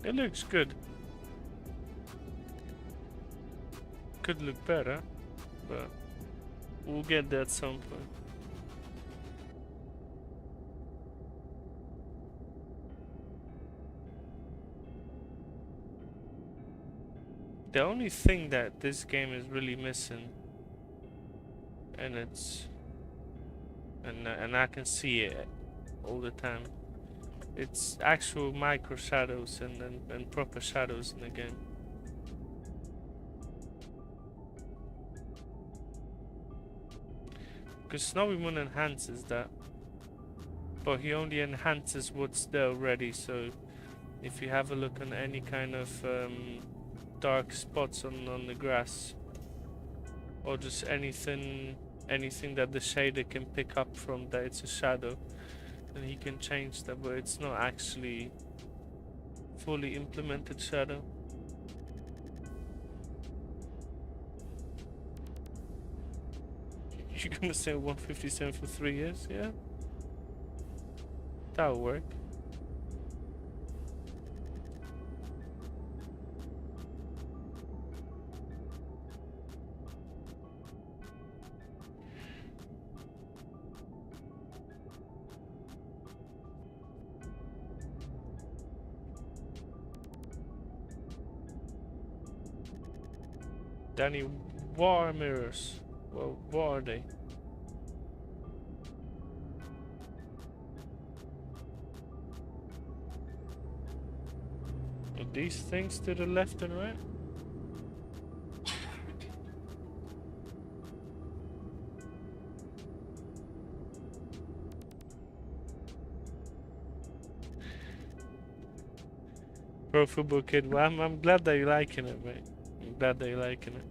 It looks good. Could look better, but we'll get there at some point. The only thing that this game is really missing, and I can see it all the time, it's actual micro shadows and proper shadows in the game. Because SnowyMoon enhances that, but he only enhances what's there already. So if you have a look on any kind of dark spots on the grass, or just anything that the shader can pick up from that it's a shadow, and he can change that, but it's not actually fully implemented shadow. You're gonna say 157 for 3 years? Yeah, that'll work. Danny, what are mirrors? Well, what are they? Are these things to the left and right? Pro football kid, well, I'm glad that you're liking it, mate. I'm glad that you're liking it.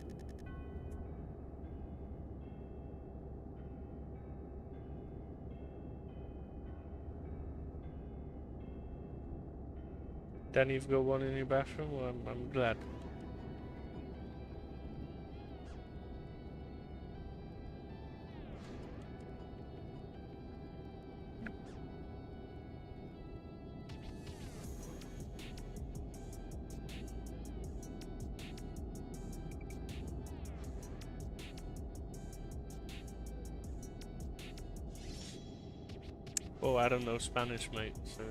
Then you've got one in your bathroom. Well, I'm glad. Oh, I don't know Spanish, mate, so...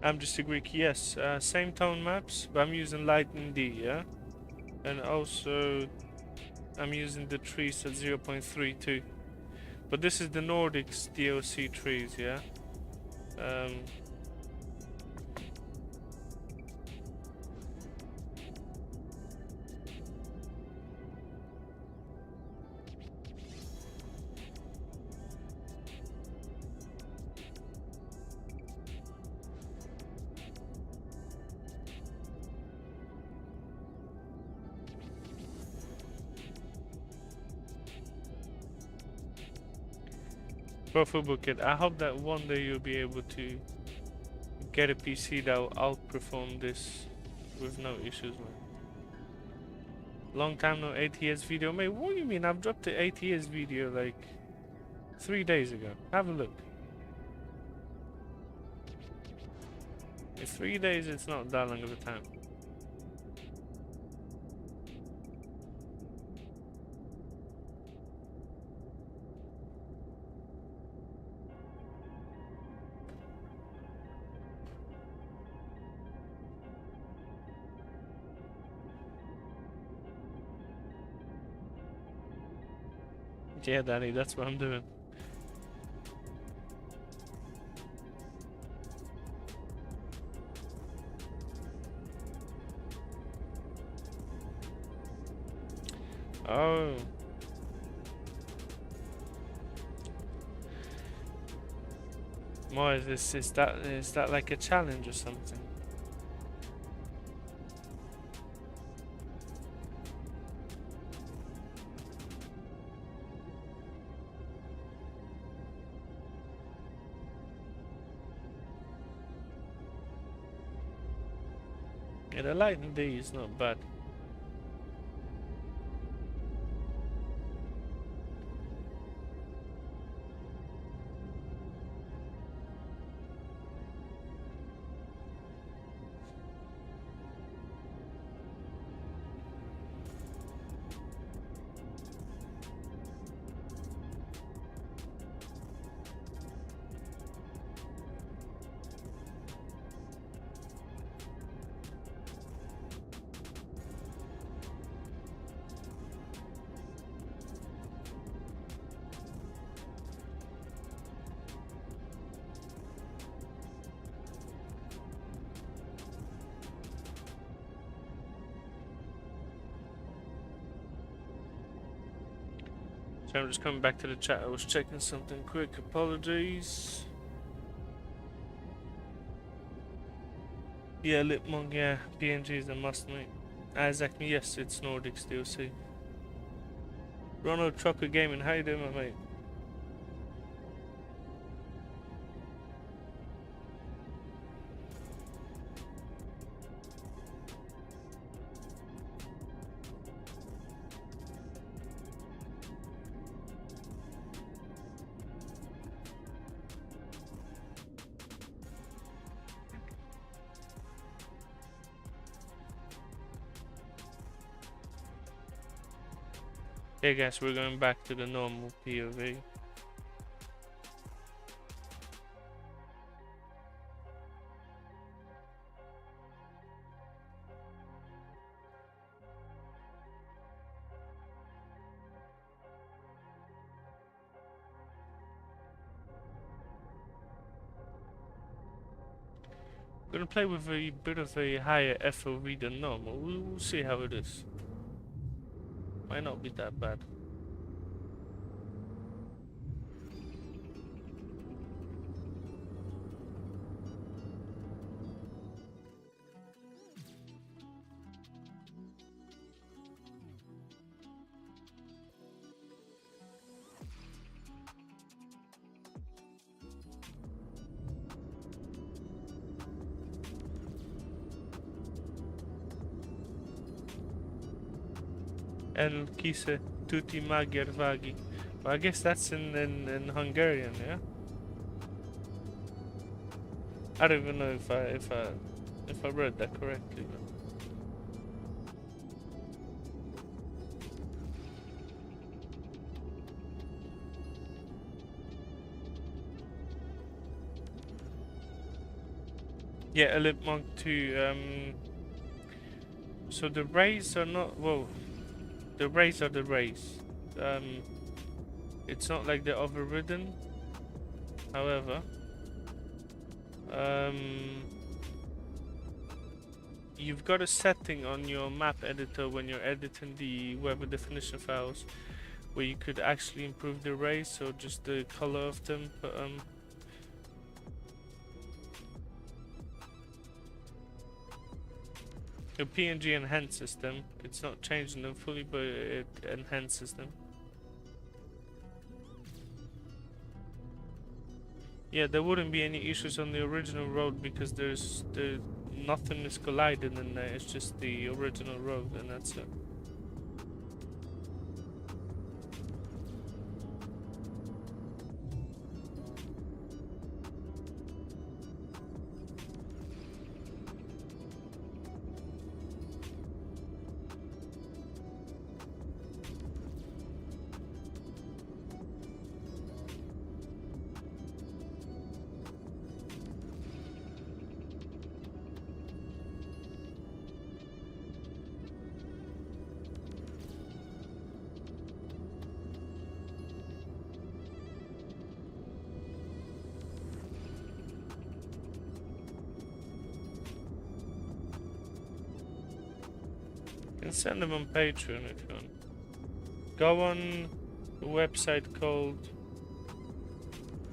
I'm just a Greek, yes. Same tone maps, but I'm using Lightning D, yeah? And also, I'm using the trees at 0.32. But this is the Nordics DLC trees, yeah? Profile Bucket, I hope that one day you'll be able to get a PC that will outperform this with no issues, man. Long time no ATS video. Mate, what do you mean? I've dropped the ATS video like 3 days ago. Have a look. In 3 days, it's not that long of a time. Yeah, Danny, that's what I'm doing. Oh. Why is this? Is that like a challenge or something? Yeah, the Lightning D is not bad. So I'm just coming back to the chat. I was checking something quick. Apologies. Yeah, Lipmong, yeah. PNG is a must, mate. Isaac, yes, it's Nordics DLC. Ronald Trucker Gaming, how you doing, my mate? Hey guys, we're going back to the normal POV. gonna play with a bit of a higher FOV than normal. We'll see how it is. Might not be that bad. El Kise Tuti Magyar Vagi. Well, I guess that's in Hungarian, yeah? I don't even know if I read that correctly. But. Yeah, Elite Monk 2. So the rays are not, well, the rays are the rays. It's not like they're overridden. However, you've got a setting on your map editor when you're editing the weather definition files where you could actually improve the rays, so just the color of them. But your PNG enhances them. It's not changing them fully, but it enhances them. Yeah, there wouldn't be any issues on the original road because there's nothing is colliding in there. It's just the original road, and that's it. Send them on Patreon if you want. Go on a website called.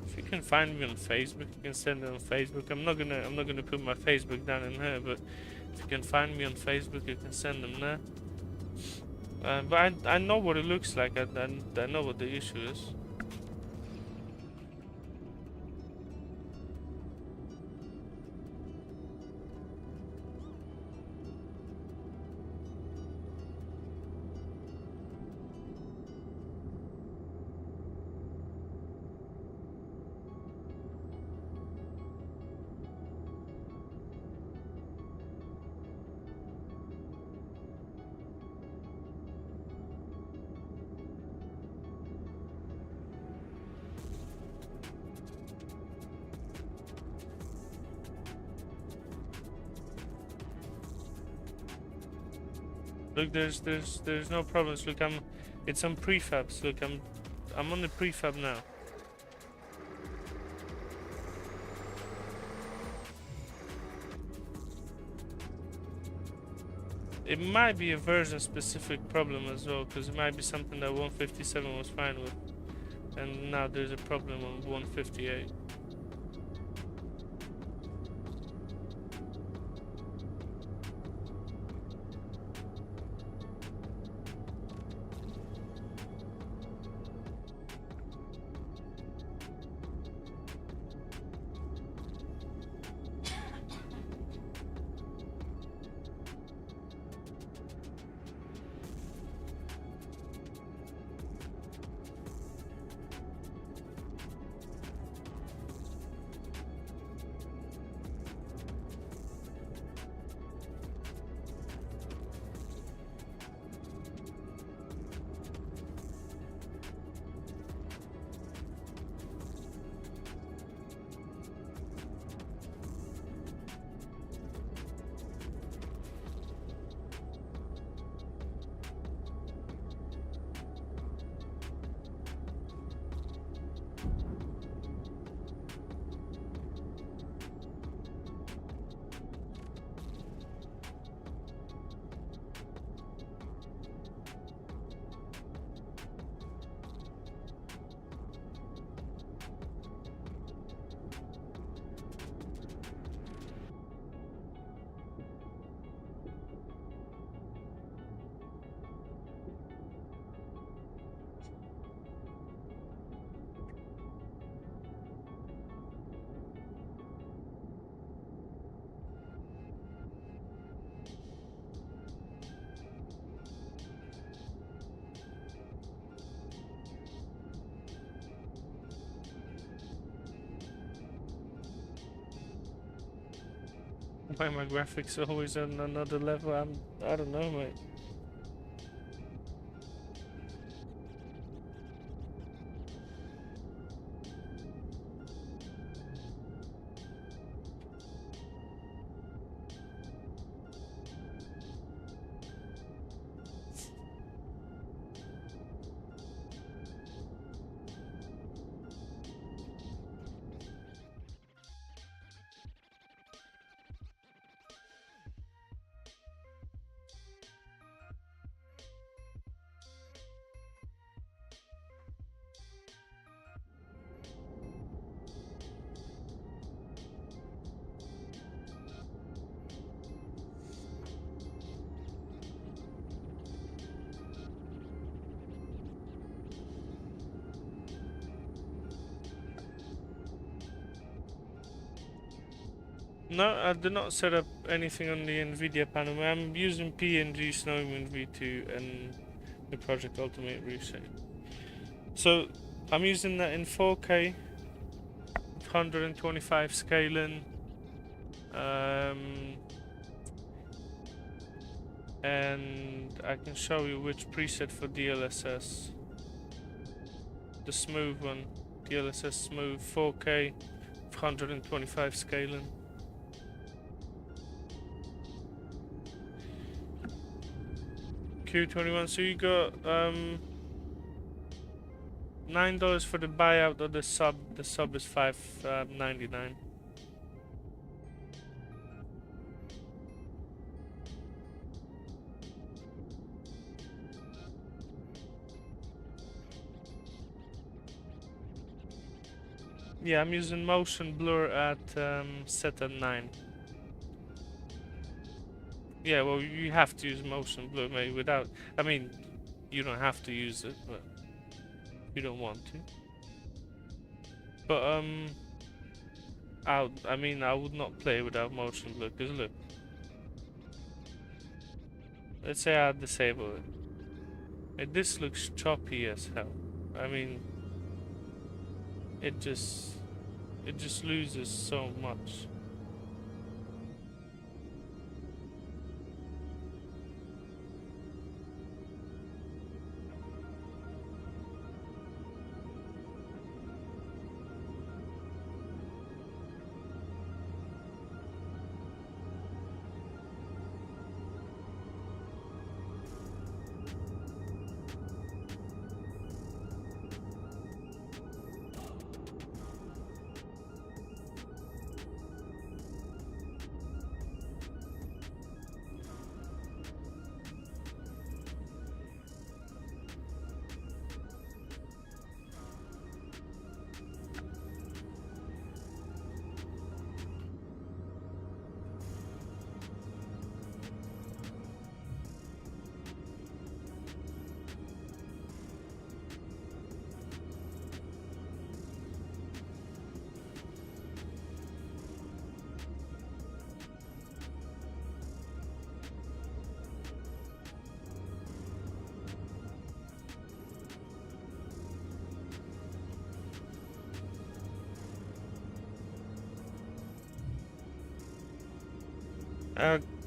If you can find me on Facebook, you can send it on Facebook. I'm not gonna put my Facebook down in here, but if you can find me on Facebook, you can send them there. But I know what it looks like. I know what the issue is. Look, there's no problems. Look, it's on prefabs. Look, I'm on the prefab now. It might be a version specific problem as well, because it might be something that 157 was fine with, and now there's a problem on 158. Why my graphics are always on another level? I don't know, mate. No, I did not set up anything on the NVIDIA panel. I'm using PNG SnowyMoon V2 and the Project Ultimate ReShade. So I'm using that in 4K, 125 scaling, and I can show you which preset for DLSS. The smooth one, DLSS smooth 4K, 125 scaling. Q21, so you got $9 for the buyout of the sub. The sub is $5.99. Yeah, I'm using motion blur at set at 9. Yeah, well, you have to use motion blur, mate. Without, I mean, you don't have to use it, but you don't want to. But I would not play without motion blur, because look, let's say I disable it. This looks choppy as hell. I mean, it just loses so much.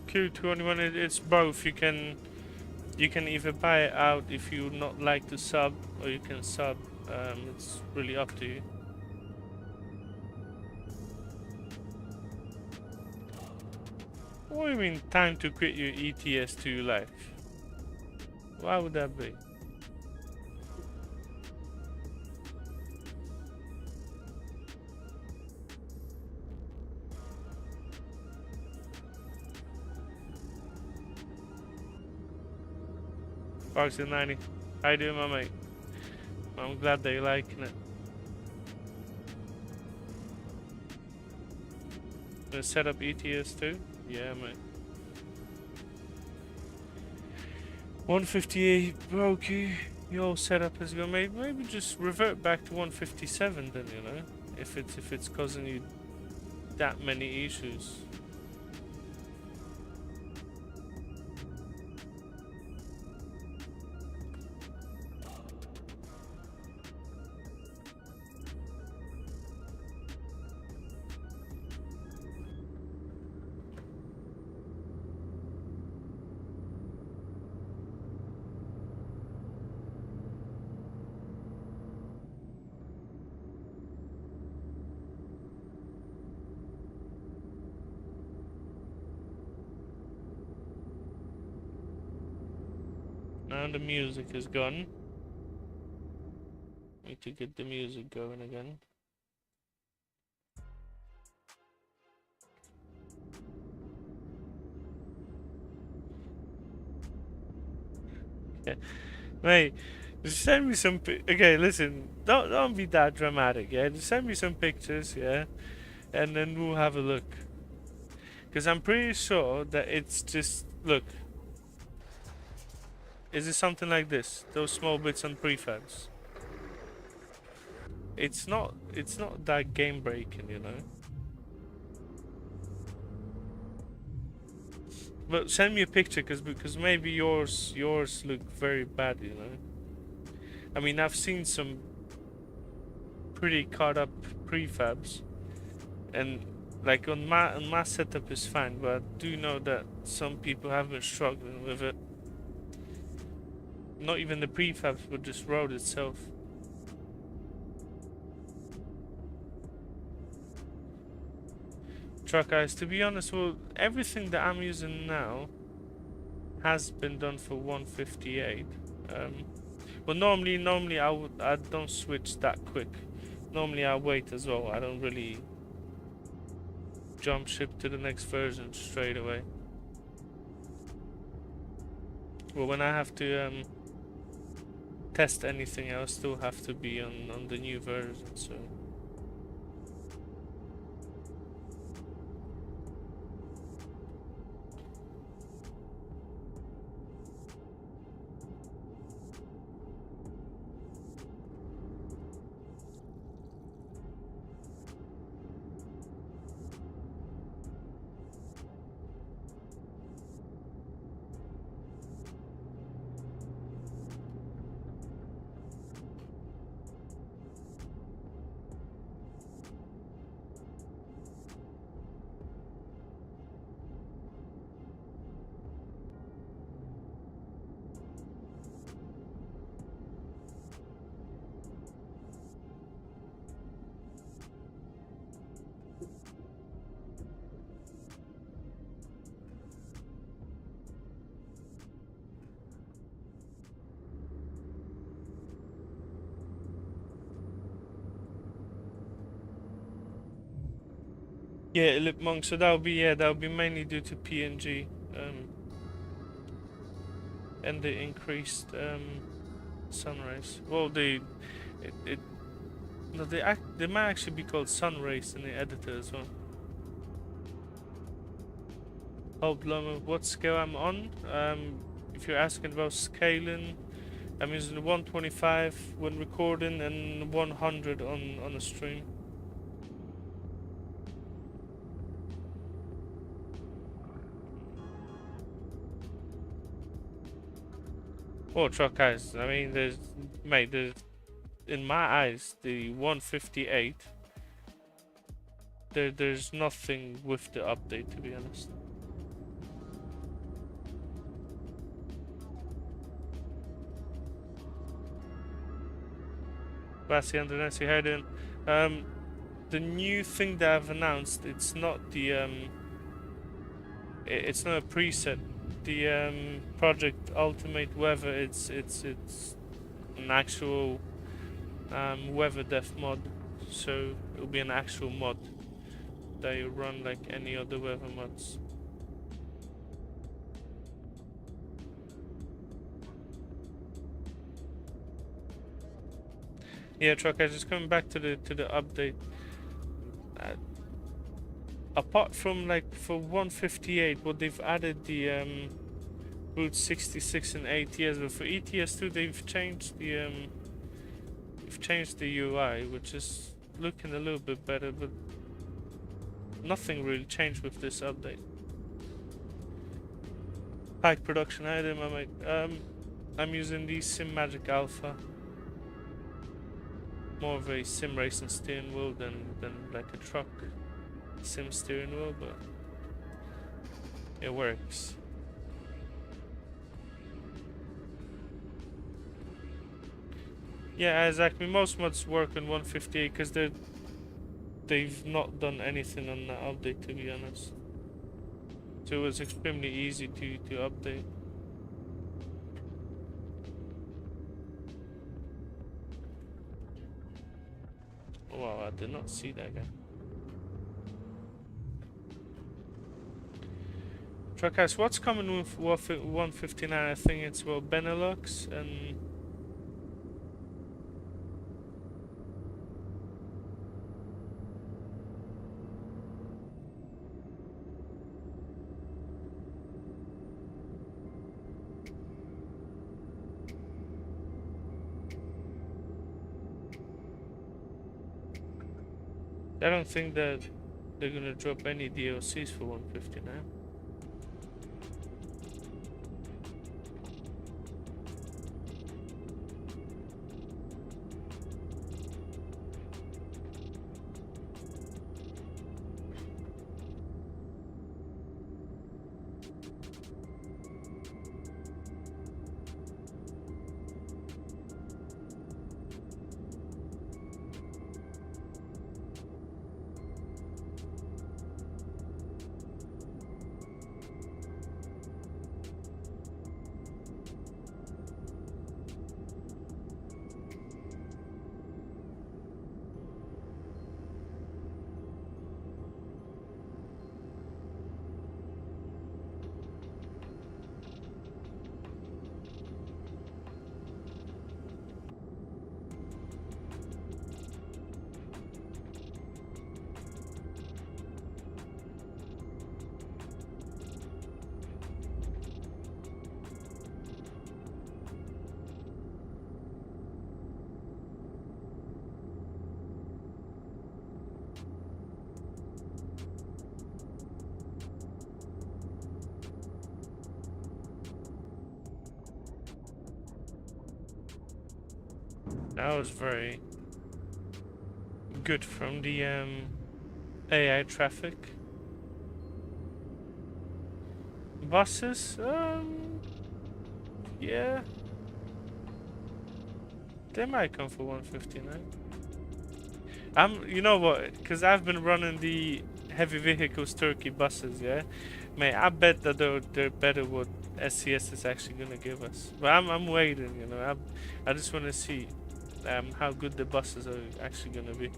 Q21, it's both. You can either buy it out if you not like to sub, or you can sub. It's really up to you. What do you mean time to quit your ETS2 life? Why would that be? Foxy90, how you doing, my mate? I'm glad that you're liking it. Gonna set up ETS2? Yeah, mate. 158 broke you. Your setup is gonna maybe just revert back to 157 then, you know, if it's causing you that many issues. Now the music is gone. Need to get the music going again. Okay. Mate, just send me some okay, listen, don't be that dramatic, yeah? Just send me some pictures, yeah? And then we'll have a look. Because I'm pretty sure that it's just, look. Is it something like this? Those small bits on prefabs? It's not that game breaking, you know? But send me a picture, because maybe yours look very bad, you know? I mean, I've seen some pretty caught up prefabs, and like on my setup is fine, but I do know that some people have been struggling with it. Not even the prefabs, but just road itself. Truck guys, to be honest, well, everything that I'm using now has been done for 158. But normally I don't switch that quick. Normally I wait as well. I don't really jump ship to the next version straight away. Well, when I have to test anything, I still have to be on the new version. So. Yeah, Lip Monk. So that'll be mainly due to PNG, and the increased sunrise. Well, no, they might actually be called sun rays in the editor as well. Oh, Blummer, what scale I'm on? If you're asking about scaling, I'm using 125 when recording and 100 on a stream. Well, truck guys, I mean, there's in my eyes, the 158. There's nothing with the update, to be honest. Bastian Donesi, how you doing? The new thing that I've announced, it's not the it's not a preset. The Project Ultimate Weather, it's an actual weather depth mod, so it'll be an actual mod that you run like any other weather mods. Yeah, Trucker, just coming back to the update. Apart from like for 158, what they've added the Route 66 and ETS, but for ETS2 they've changed the UI, which is looking a little bit better, but nothing really changed with this update. Pike production, how do my mate? I'm using the Sim Magic Alpha. More of a sim racing steering wheel than like a truck sim steering wheel, but it works. Yeah, exactly. Most mods work on 158 because they've not done anything on that update, to be honest. So it was extremely easy to update. Wow, I did not see that guy. Truckhouse, what's coming with 159? I think it's well Benelux and I don't think that they're gonna drop any DLCs for 159. That was very good from the AI traffic. Buses, yeah, they might come for 159. You know what? Because I've been running the heavy vehicles Turkey buses, yeah. Mate, I bet that they're better what SCS is actually gonna give us. But I'm waiting, you know. I just want to see how good the buses are actually gonna be.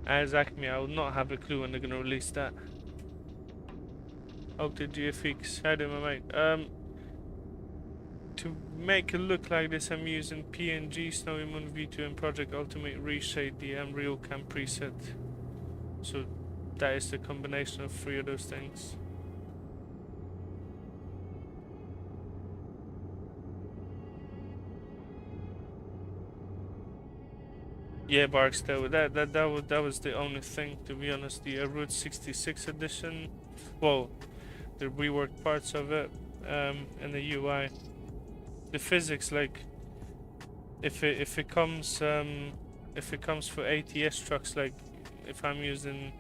Exactly, I would not have a clue when they're gonna release that. Okay, GFX, how do my mate? To make it look like this, I'm using PNG, SnowyMoon V2 and Project Ultimate ReShade RealCam preset. So that is the combination of 3 of those things. Yeah, Barksdale. That was the only thing, to be honest. The Route 66 edition, well, the reworked parts of it, and the UI, the physics. Like, if it comes for ATS trucks, like if I'm using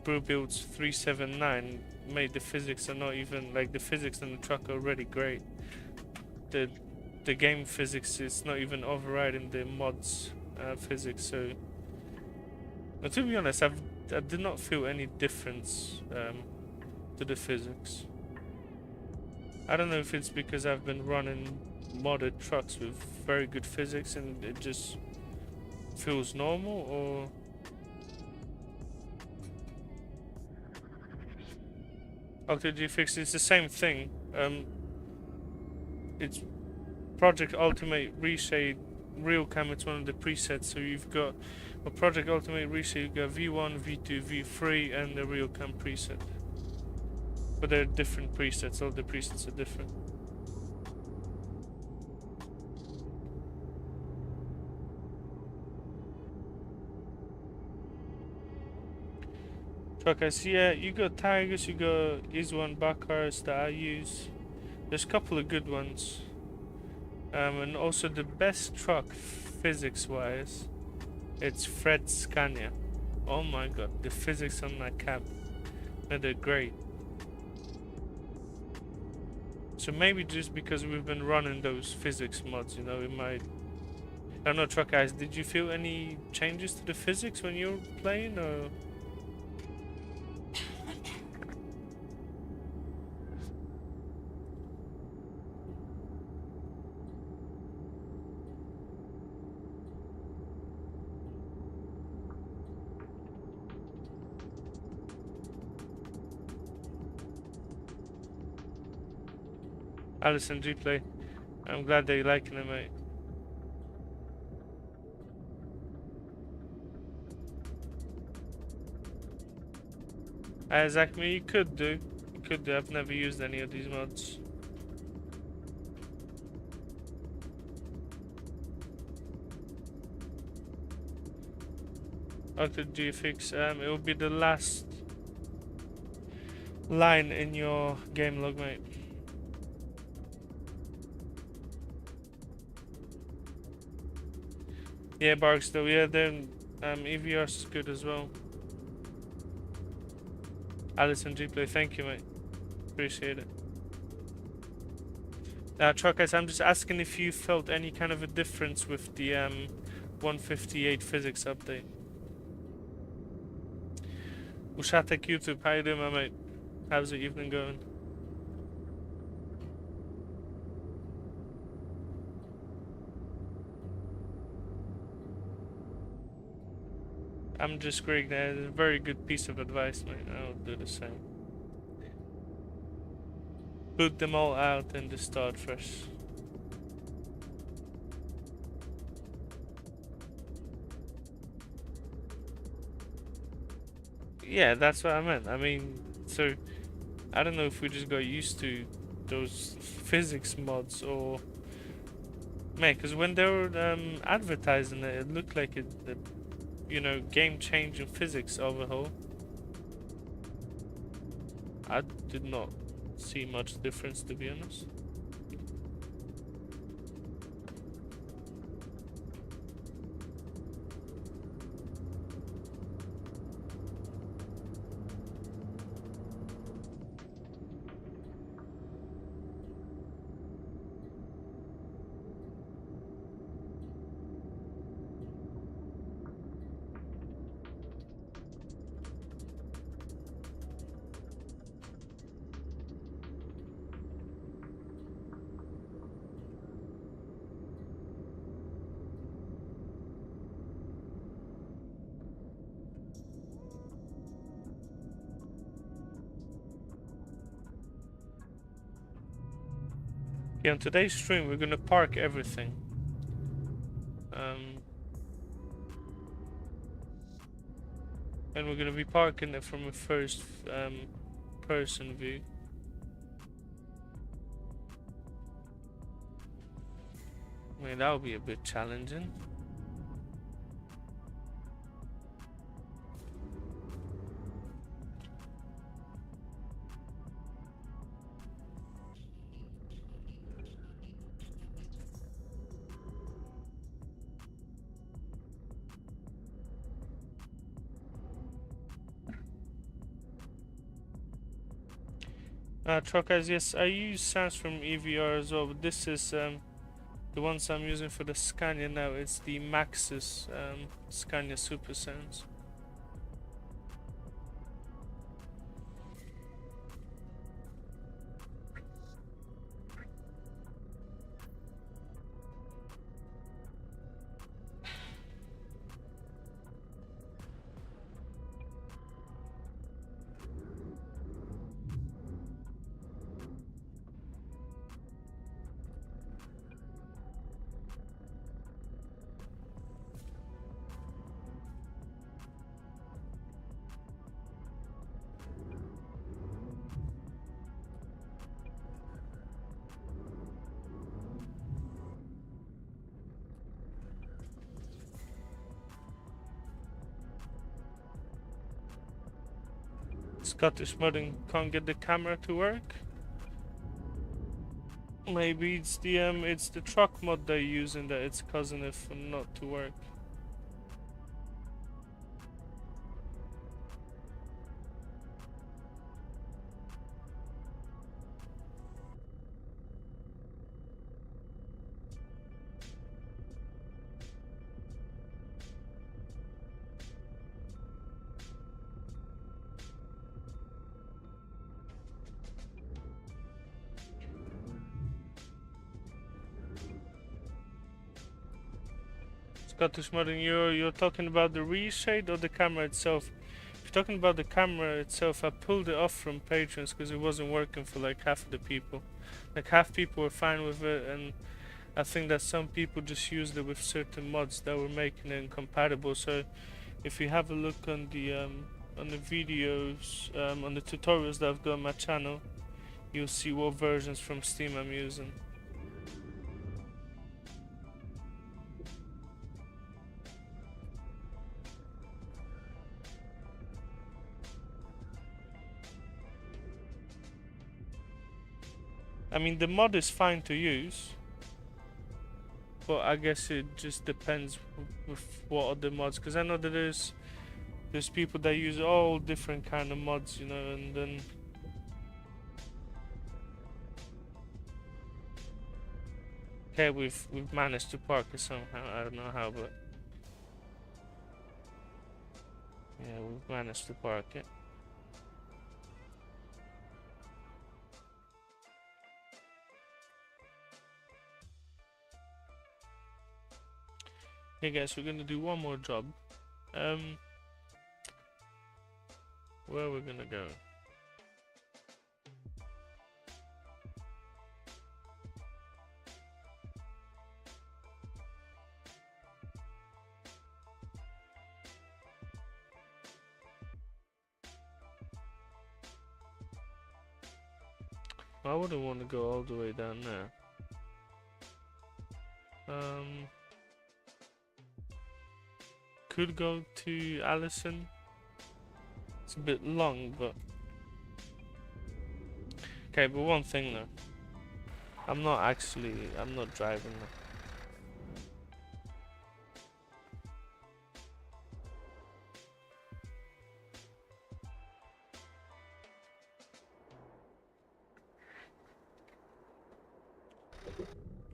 Brewbuild's 379, made the physics are not even like the physics in the truck are already great. The game physics is not even overriding the mods physics. So, to be honest, I did not feel any difference to the physics. I don't know if it's because I've been running modded trucks with very good physics and it just feels normal, or OctoGFX is the same thing. It's Project Ultimate ReShade RealCam. It's one of the presets. So you've got a Project Ultimate ReShade. You've got V1, V2, V3, and the RealCam preset. But they're different presets. All the presets are different. Truckers, yeah, you got Tigers, you got Iswan Bakars that I use. There's a couple of good ones. And also the best truck, physics-wise, it's Fred's Scania. Oh my god, the physics on that cab, they're great. So maybe just because we've been running those physics mods, you know, it might... I don't know, truck guys, did you feel any changes to the physics when you were playing, or...? Alison Replay. I'm glad that you're liking it, mate. Exactly, you could do. You could do. I've never used any of these mods. Dr. GFX, it will be the last line in your game log, mate. Yeah, Barks though, yeah, then EVR's good as well. Alison Replay, thank you, mate. Appreciate it. Truckers, I'm just asking if you felt any kind of a difference with the 158 physics update. Ushatek YouTube, how you doing, my mate? How's the evening going? I'm just Greg, that's a very good piece of advice, mate. I'll do the same. Boot them all out and just start fresh. Yeah, that's what I meant. I mean, so I don't know if we just got used to those physics mods or man, because when they were advertising it, it looked like it, you know, game-changing physics overhaul. I did not see much difference, to be honest. Yeah, on today's stream, we're gonna park everything. And we're gonna be parking it from a first person view. I mean, that would be a bit challenging. Truckers, yes, I use sounds from EVR as well, but this is the ones I'm using for the Scania now. It's the Max's Scania Super sounds. Scottish modding can't get the camera to work. Maybe it's the truck mod they're using that it's causing it not to work. Scottish modding, you're talking about the reshade or the camera itself? If you're talking about the camera itself, I pulled it off from patrons because it wasn't working for like half of the people. Like half people were fine with it, and I think that some people just used it with certain mods that were making it incompatible. So if you have a look on the videos, on the tutorials that I've got on my channel, you'll see what versions from Steam I'm using. I mean, the mod is fine to use, but I guess it just depends with what other mods, because I know that there's people that use all different kind of mods, you know, and then okay, we've managed to park it somehow. I don't know how, but yeah, we've managed to park it. Hey guys, we're gonna do one more job. Where are we gonna go? I wouldn't want to go all the way down there. Could go to Allison. It's a bit long, but okay. But one thing though, I'm not driving though.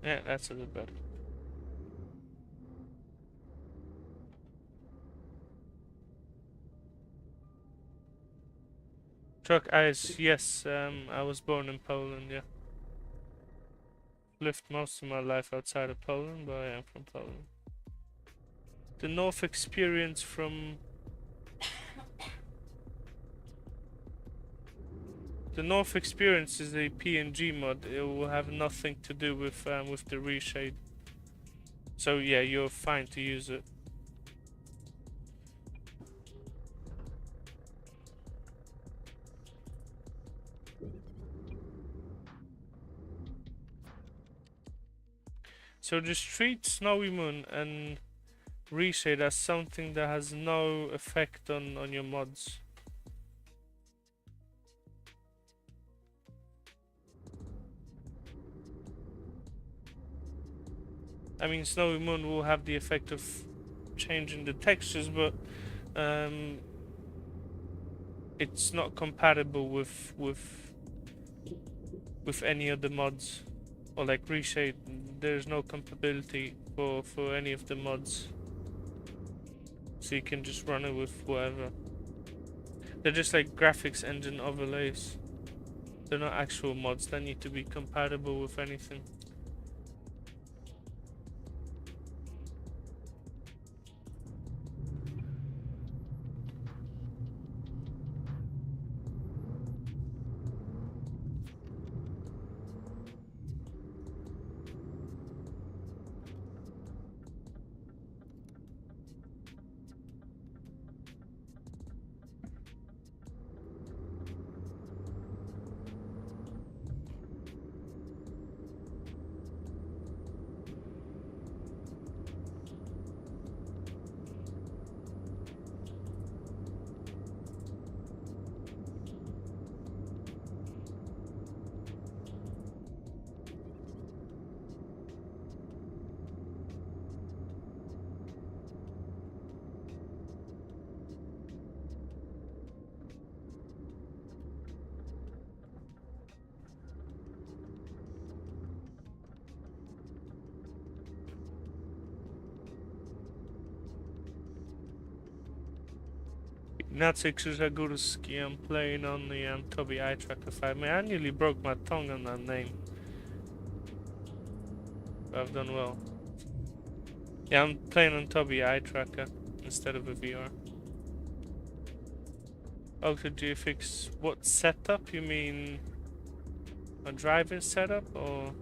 Yeah, that's a bit better. Truck eyes, yes, I was born in Poland, yeah. Lived most of my life outside of Poland, but I am from Poland. The North experience from... The North experience is a PNG mod. It will have nothing to do with the reshade. So yeah, you're fine to use it. So just treat SnowyMoon and reshade as something that has no effect on your mods. I mean, SnowyMoon will have the effect of changing the textures, but it's not compatible with any of the mods. Or like reshade, there's no compatibility for any of the mods. So you can just run it with whatever. They're just like graphics engine overlays. They're not actual mods that need to be compatible with anything. Ignacy Krzyżagórski, I'm playing on the Tobii Eye Tracker 5. Man, I nearly broke my tongue on that name. But I've done well. Yeah, I'm playing on Tobii Eye Tracker instead of a VR. Okay, do you fix what setup? You mean a driving setup or?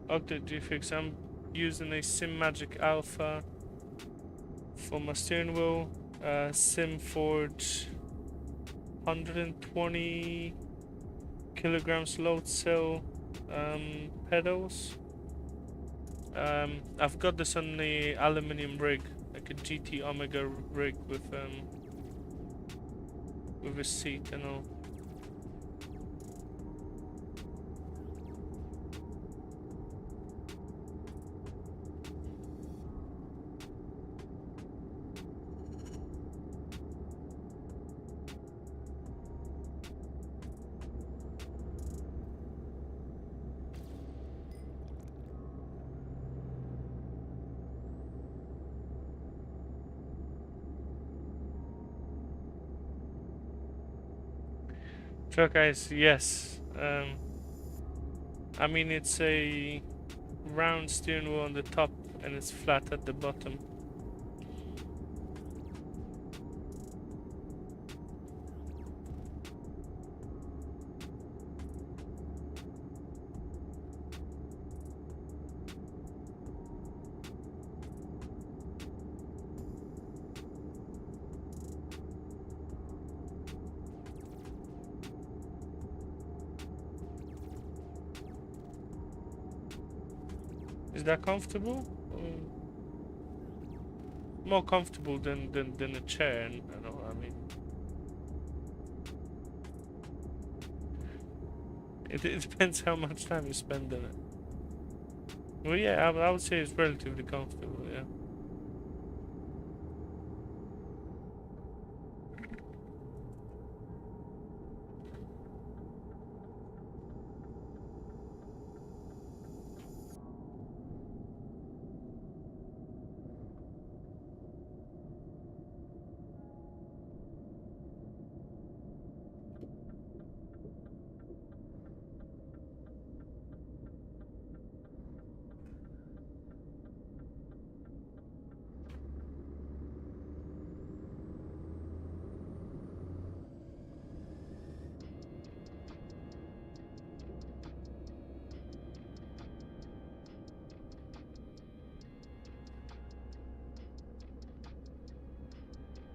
Okay, do you fix? I'm using a SimMagic Alpha for my steering wheel. SimForge 120 kilograms load cell pedals. I've got this on the aluminium rig, like a GT Omega rig with a seat and all. Truck ice, yes. I mean, it's a round steering wheel on the top and it's flat at the bottom. Is that comfortable? More comfortable than a chair, I know, I mean. It depends how much time you spend in it. Well, yeah, I would say it's relatively comfortable, yeah.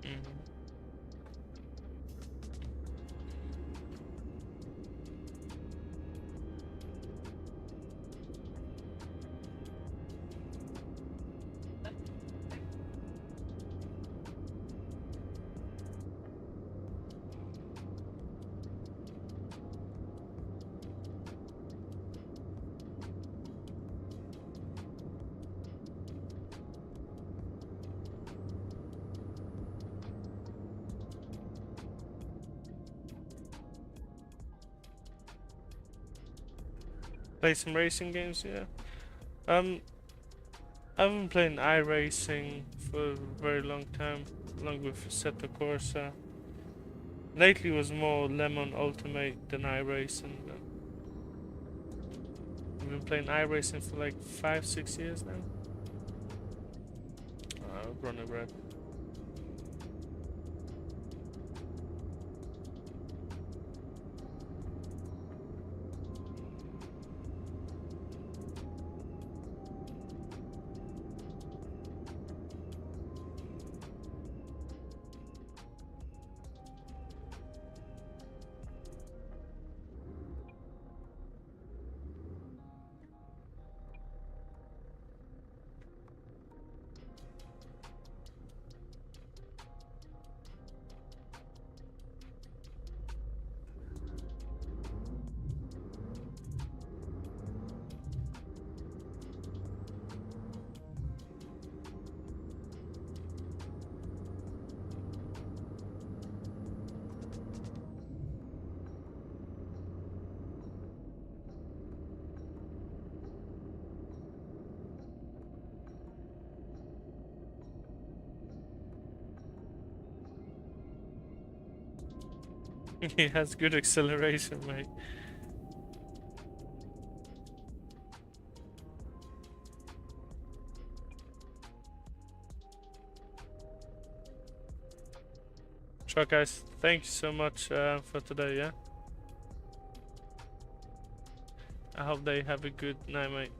Mhm. Play some racing games, yeah. I've been playing iRacing for a very long time, along with Assetto Corsa. Lately was more Lemon Ultimate than iRacing, but I've been playing iRacing for like 5-6 years now. Running red. He has good acceleration, mate. Sure, guys. Thank you so much for today, yeah? I hope they have a good night, mate.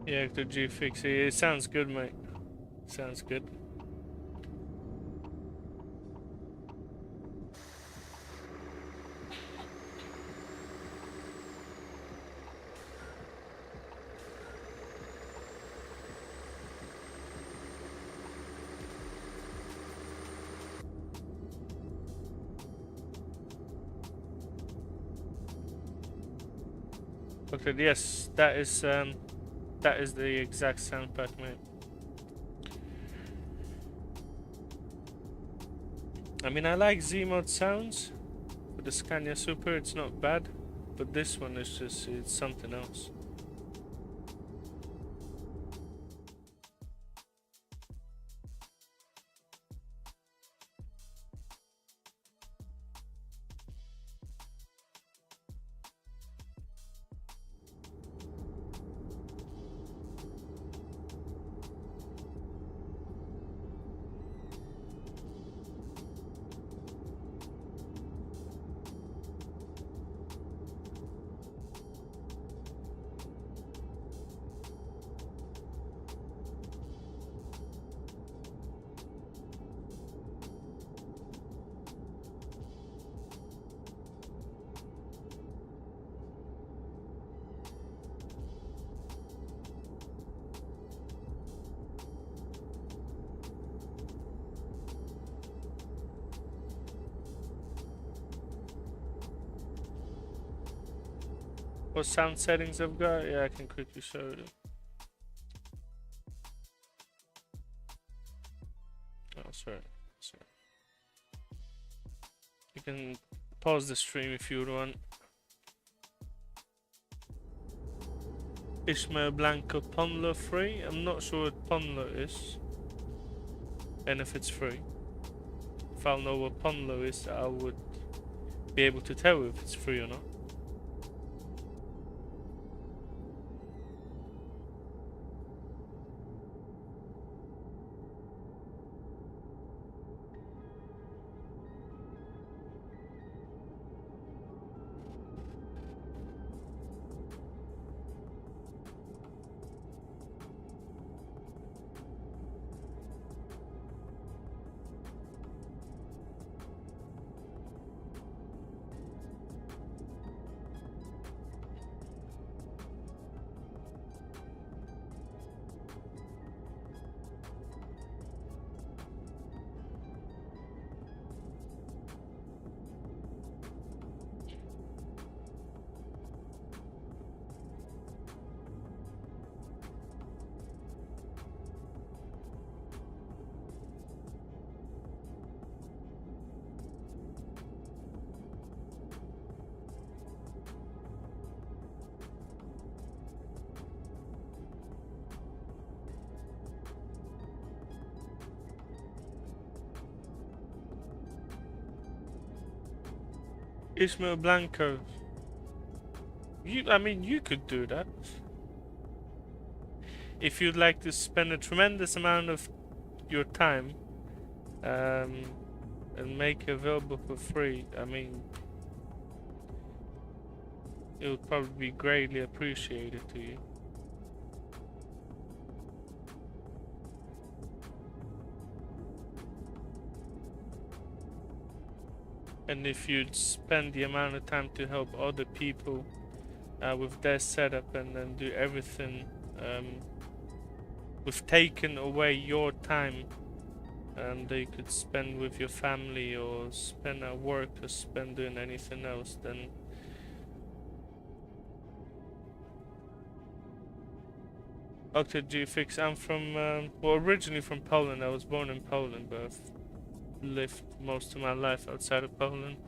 Yeah, the G fix. It sounds good, mate. Sounds good. Okay, yes, that is the exact sound pack, mate. I mean, I like Z-mode sounds with the Scania Super. It's not bad, but this one is just, it's something else. What sound settings I've got? Yeah, I can quickly show you. Oh, sorry. You can pause the stream if you would want. Ishmael Blanco Ponlo free? I'm not sure what Ponlo is. And if it's free. If I'll know what Ponlo is, I would be able to tell if it's free or not. Ismail Blanco. I mean, you could do that. If you'd like to spend a tremendous amount of your time and make it available for free, I mean, it would probably be greatly appreciated to you. And if you'd spend the amount of time to help other people with their setup and then do everything with taking away your time that you could spend with your family or spend at work or spend doing anything else, then Octa G-Fix, I'm from, well, originally from Poland. I was born in Poland, but I've lived most of my life outside of Poland.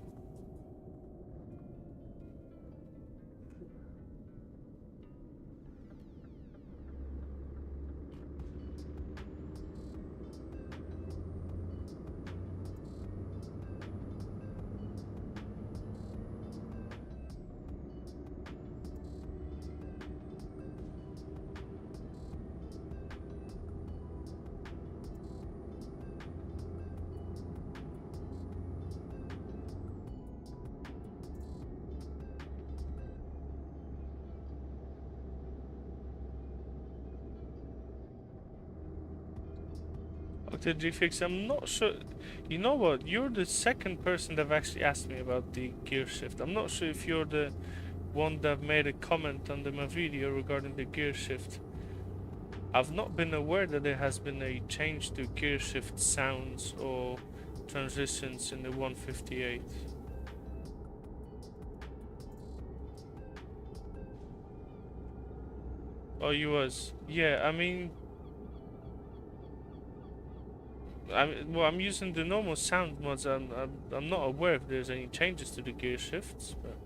Octa G-Fix, I'm not sure. You know what? You're the second person that have actually asked me about the gear shift. I'm not sure if you're the one that made a comment under my video regarding the gear shift. I've not been aware that there has been a change to gear shift sounds or transitions in the 158. Oh, you was? Yeah, I mean, well, I'm using the normal sound mods. I'm not aware if there's any changes to the gear shifts. But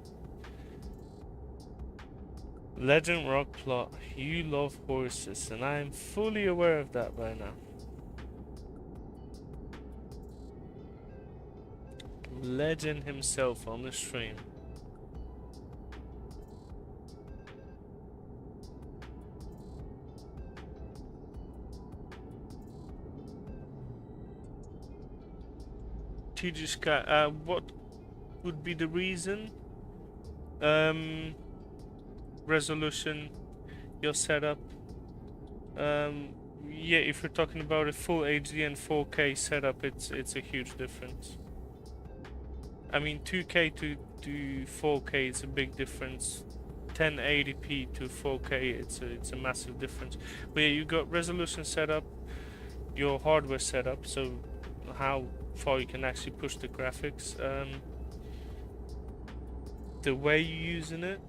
Legend Rock Plot, you love horses, and I am fully aware of that by now. Legend himself on the stream. TG Sky, what would be the reason? Resolution, your setup. Yeah, if you're talking about a full HD and 4K setup, it's a huge difference. I mean, 2K to 4K is a big difference. 1080p to 4K, it's a massive difference. But yeah, you got resolution setup, your hardware setup, so how far you can actually push the graphics, the way you're using it,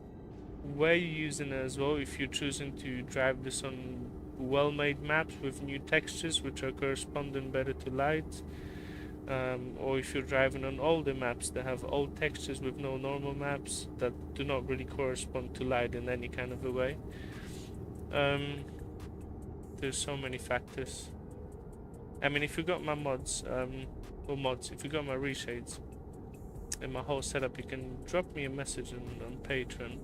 where you're using it as well. If you're choosing to drive this on well-made maps with new textures which are corresponding better to light, or if you're driving on older maps that have old textures with no normal maps that do not really correspond to light in any kind of a way. There's so many factors. I mean, if you got my mods, if you got my reshades and my whole setup, you can drop me a message on Patreon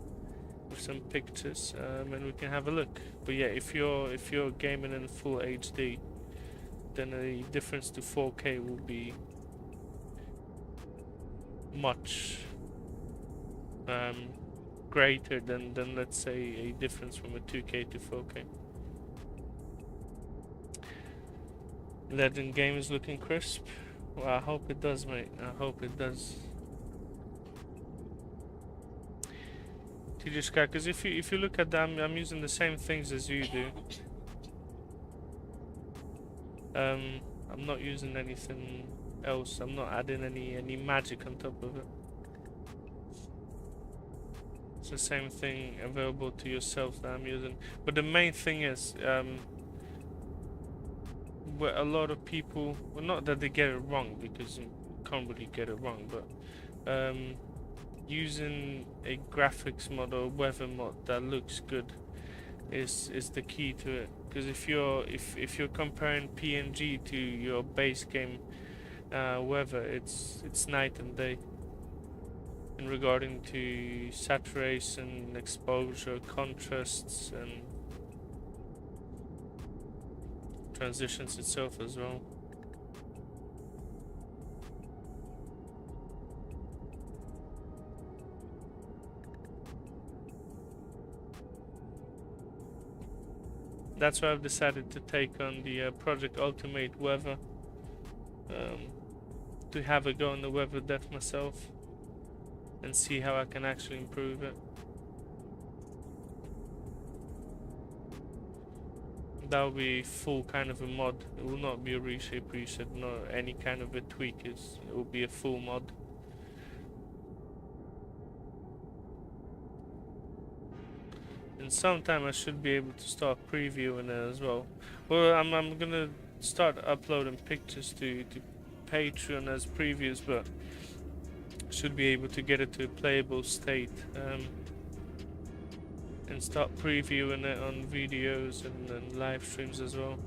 with some pictures, and we can have a look. But yeah, if you're gaming in full HD, then the difference to 4K will be much greater than let's say a difference from a 2K to 4K. Legend game is looking crisp. Well, I hope it does, mate. I hope it does. TJ Sky, because if you look at them, I'm using the same things as you do. I'm not using anything else. I'm not adding any magic on top of it. It's the same thing available to yourself that I'm using. But the main thing is, where a lot of people, well, not that they get it wrong, because you can't really get it wrong, but using a graphics mod or weather mod that looks good is the key to it. Because if you're comparing PNG to your base game weather, it's night and day. in regarding to saturation, exposure, contrasts, and transitions itself as well. That's why I've decided to take on the Project Ultimate Weather, to have a go on the weather depth myself and see how I can actually improve it. That will be full kind of a mod. It will not be a reshape reset, nor any kind of a tweak. It will be a full mod. And sometime I should be able to start previewing it as well. Well, I'm gonna start uploading pictures to Patreon as previews, but should be able to get it to a playable state, and start previewing it on videos and live streams as well.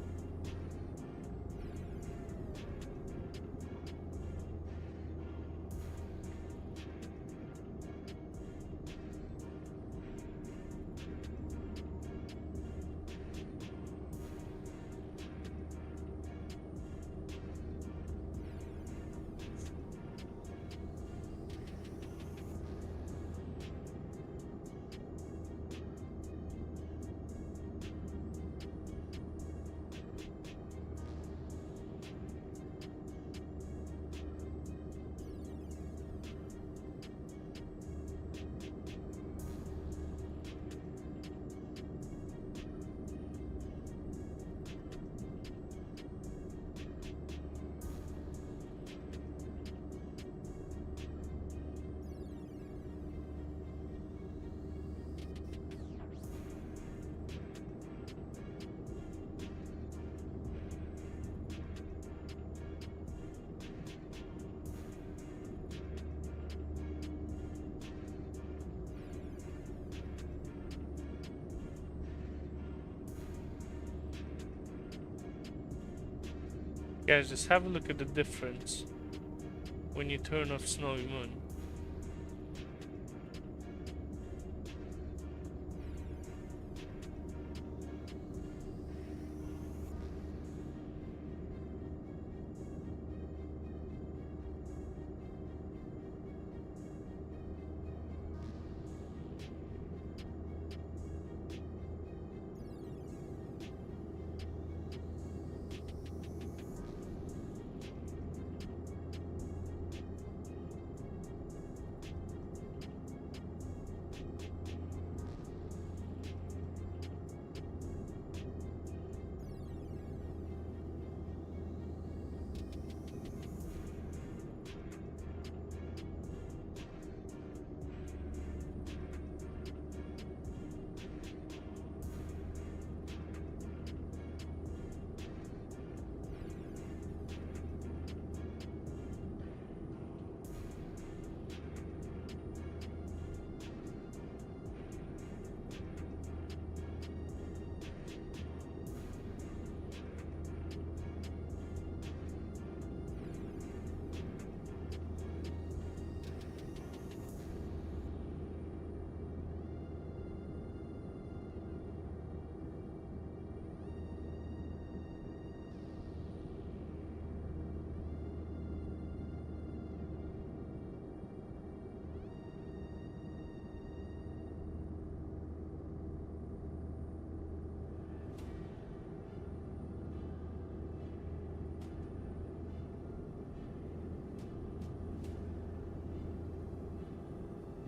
Guys, just have a look at the difference when you turn off SnowyMoon.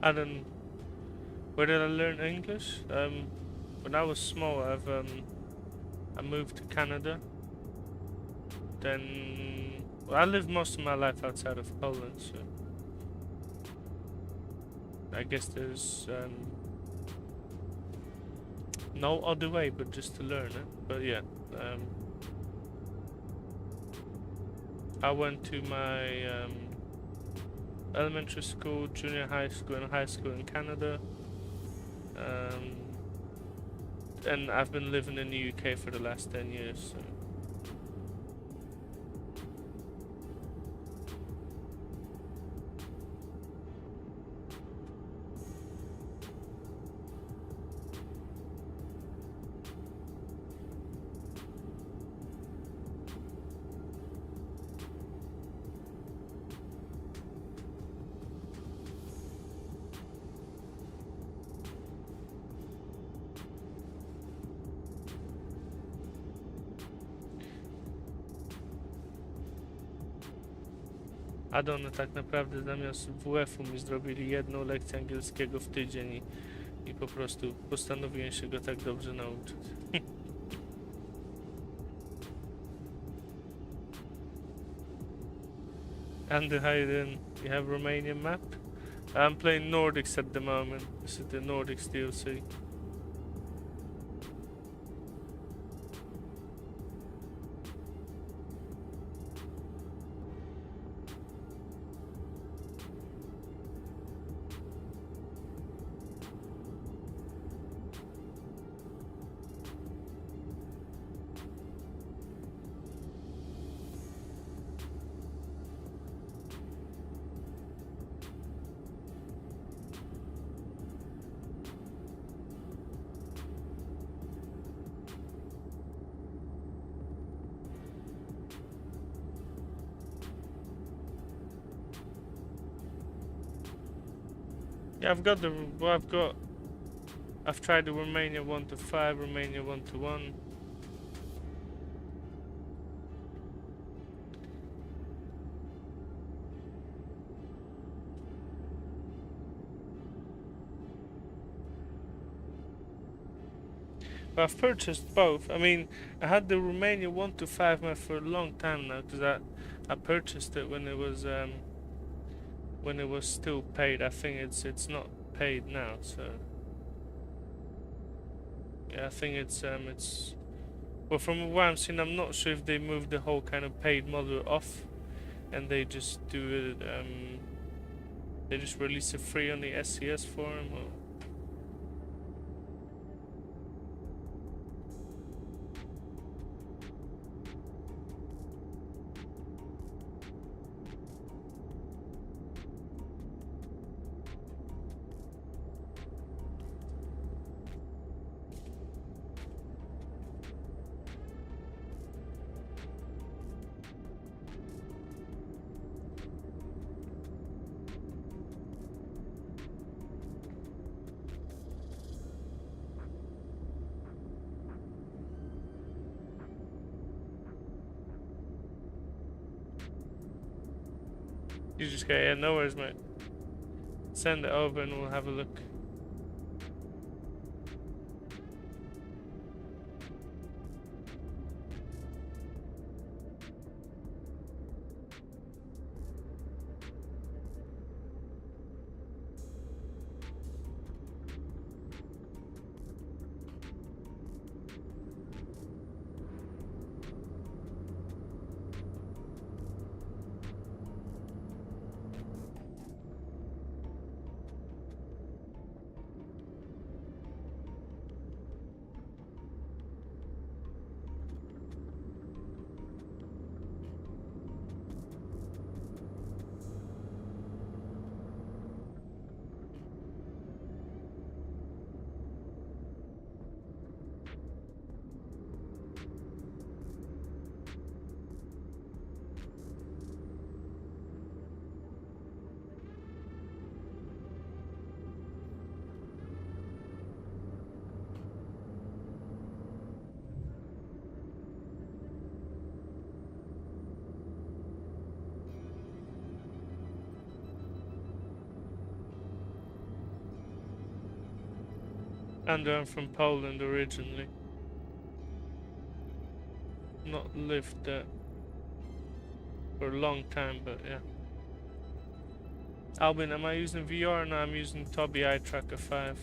I don't. Where did I learn English? When I was small, I moved to Canada. Then, well, I lived most of my life outside of Poland, so I guess there's no other way but just to learn it. But yeah, I went to my elementary school, junior high school, and high school in Canada. And I've been living in the UK for the last 10 years. So. addony tak naprawdę zamiast WF-u mi zrobili jedną lekcję angielskiego w tydzień i po prostu postanowiłem się go tak dobrze nauczyć. Andy Hayden, you have Romanian map? I'm playing Nordics at the moment. This is the Nordics DLC. Yeah, I've tried the Romania 1 to 5, Romania 1 to 1. But I've purchased both. I mean, I had the Romania 1 to 5 map for a long time now, because I purchased it when it was still paid. I think it's not paid now, so yeah, I think it's well, from what I'm seeing, I'm not sure if they moved the whole kind of paid model off and they just do it they just release it free on the SCS forum, or you just go, yeah, no worries, mate. Send it over and we'll have a look. And I'm from Poland originally. Not lived there for a long time, but yeah. Albin, am I using VR? No, I'm using Tobii Eye Tracker 5.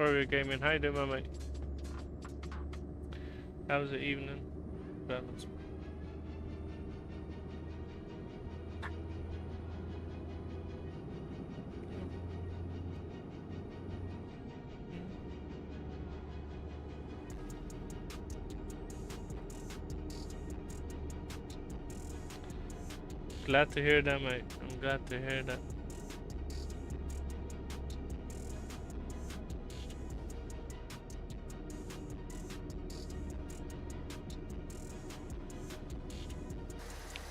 Warrior Gaming, how you doing, my mate? How was the evening? Balance. Glad to hear that, mate. I'm glad to hear that.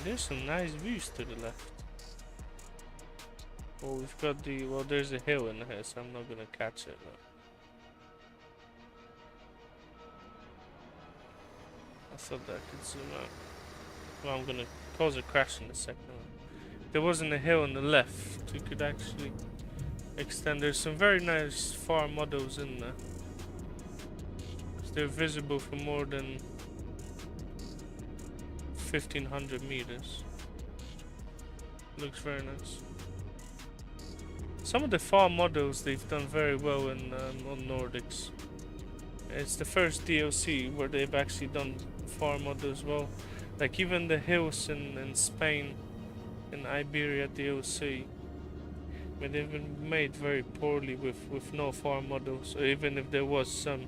There's some nice views to the left. Well, we've got the... Well, there's a hill in here, so I'm not gonna catch it. But I thought that I could zoom out. Well, I'm gonna cause a crash in a second. There wasn't a hill on the left. We could actually extend. There's some very nice far models in there. They're visible for more than 1500 meters. Looks very nice. Some of the far models they've done very well in on Nordics. It's the first DLC where they've actually done far models well. Like even the hills in Spain, in Iberia DLC, I mean, they've been made very poorly with no far models. So even if there was some,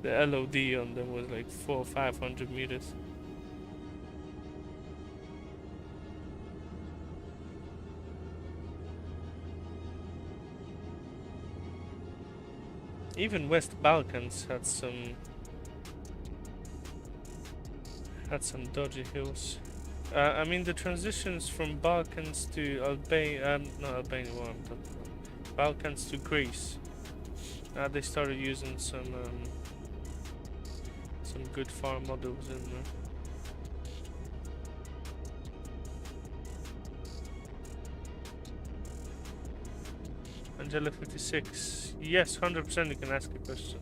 the LOD on them was like 400 or 500 meters. Even West Balkans had some dodgy hills. I mean the transitions from Balkans to Albania, not Albania, what I'm talking about. Balkans to Greece. They started using some good farm models in there. Angela 56. Yes, 100% you can ask a question.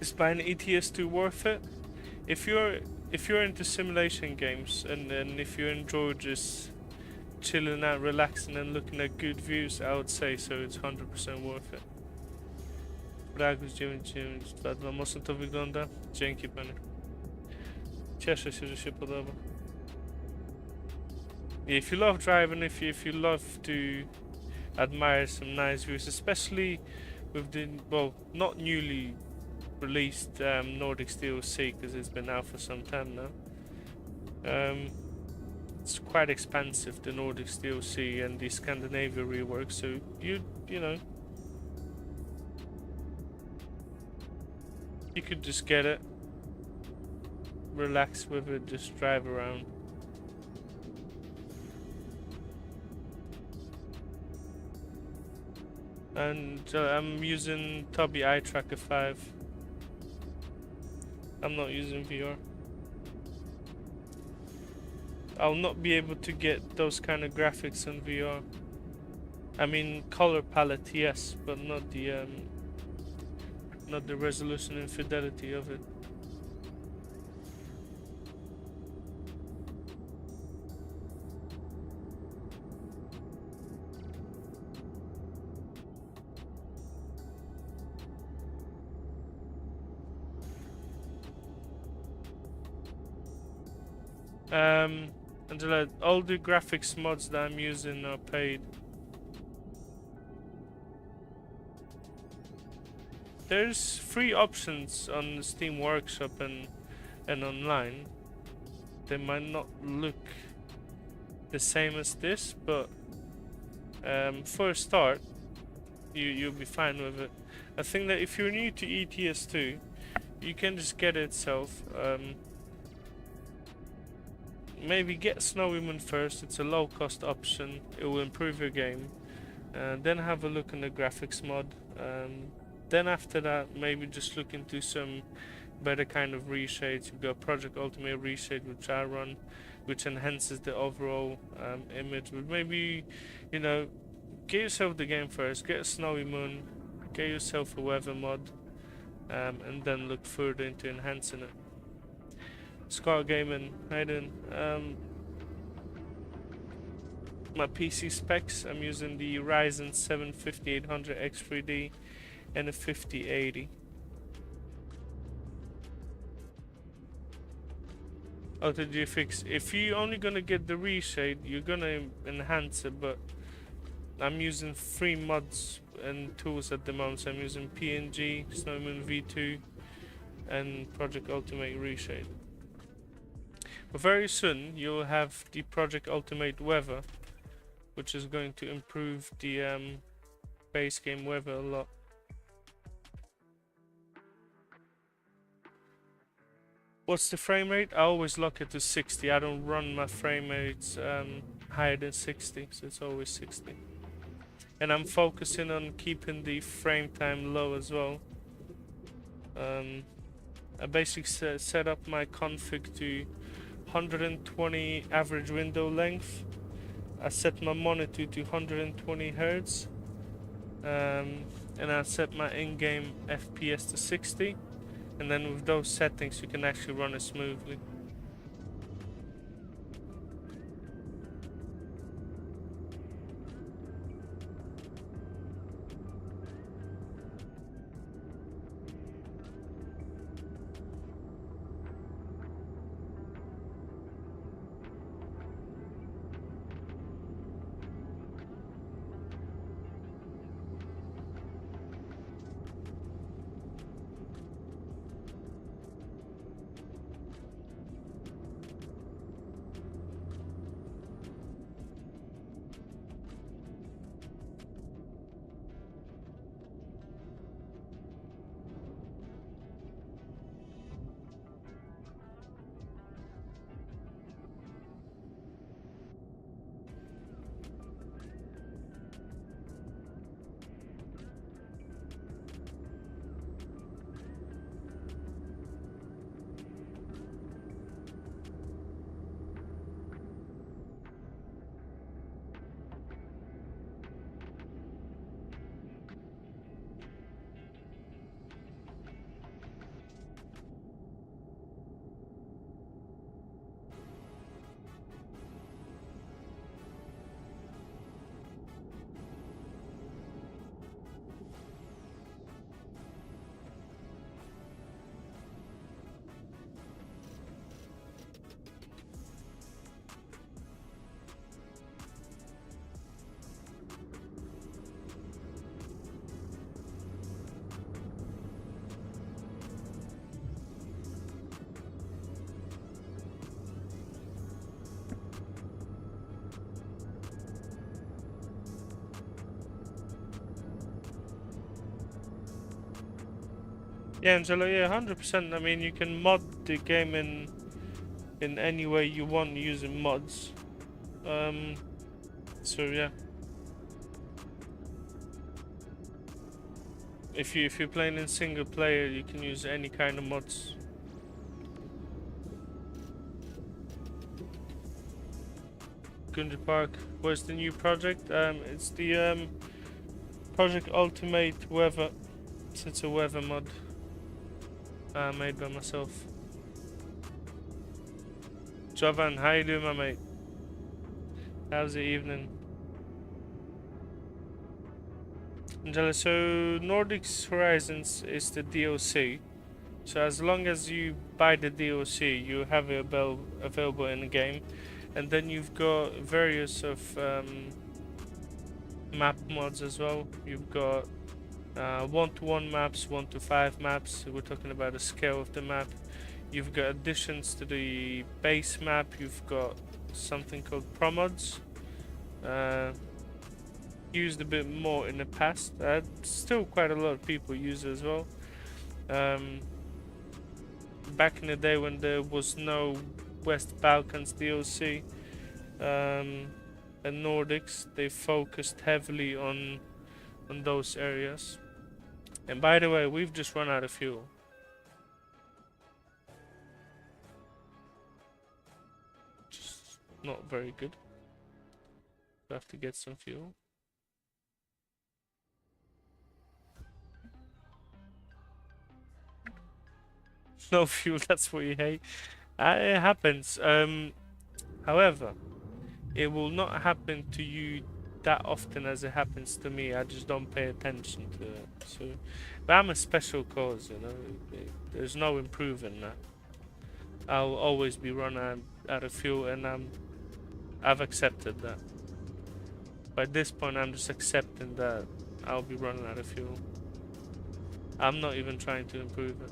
Is buying ETS2 worth it? If you're into simulation games and if you enjoy just chilling out, relaxing and looking at good views, I would say so. It's 100% worth it. Bragus 992, mocno to wygląda. Dzięki panie. Cieszę się, że się podoba. If you love driving, if you love to admire some nice views, especially with the, well, not newly released Nordics DLC, because it's been out for some time now. It's quite expensive, the Nordics DLC and the Scandinavia rework, so you know, you could just get it, relax with it, just drive around. And I'm using Tobii Eye Tracker 5. I'm not using VR. I'll not be able to get those kind of graphics in VR. I mean, color palette, yes, but not the resolution and fidelity of it. Angela, all the graphics mods that I'm using are paid. There's free options on the Steam Workshop and online. They might not look the same as this, but for a start, you'll be fine with it. I think that if you're new to ETS2, you can just get it itself. maybe get SnowyMoon first. It's a low cost option. It will improve your game. Then have a look in the graphics mod. Then after that, maybe just look into some better kind of reshades. You've got Project Ultimate ReShade, which I run, which enhances the overall image. But maybe, you know, get yourself the game first. Get a SnowyMoon. Get yourself a weather mod, and then look further into enhancing it. Scar Gaming, how you doing? My PC specs, I'm using the Ryzen 7 5800 X3D and a 5080. Auto GFX, if you're only gonna get the reshade, you're gonna enhance it, but I'm using 3 mods and tools at the moment. So I'm using PNG, SnowyMoon V2 and Project Ultimate ReShade. But very soon you'll have the Project Ultimate Weather, which is going to improve the base game weather a lot. What's the frame rate? I always lock it to 60. I don't run my frame rates higher than 60, so it's always 60. And I'm focusing on keeping the frame time low as well. I basically set up my config to 120 average window length. I set my monitor to 120 Hz, and I set my in-game FPS to 60, and then with those settings you can actually run it smoothly. Yeah, Angelo, yeah, 100%. I mean, you can mod the game in any way you want using mods. So yeah. If you're playing in single player, you can use any kind of mods. Gunja Park, where's the new project? It's the Project Ultimate Weather. So it's a weather mod made by myself. Jovan, how you doing, my mate? How's the evening? Angela, so Nordics Horizons is the DLC. So as long as you buy the DLC, you have it available in the game. And then you've got various of map mods as well. You've got 1-to-1 maps, 1-to-5 maps. So we're talking about the scale of the map. You've got additions to the base map. You've got something called Pro Mods. Used a bit more in the past. Still quite a lot of people use it as well. Back in the day when there was no West Balkans DLC, and Nordics. They focused heavily on those areas. And by the way, we've just run out of fuel. Just not very good. We have to get some fuel. No fuel, that's what you hate. It happens. However, it will not happen to you that often as it happens to me. I just don't pay attention to it. So, but I'm a special cause, you know. There's no improving that. I'll always be running out of fuel, and I've accepted that. By this point, I'm just accepting that I'll be running out of fuel. I'm not even trying to improve it.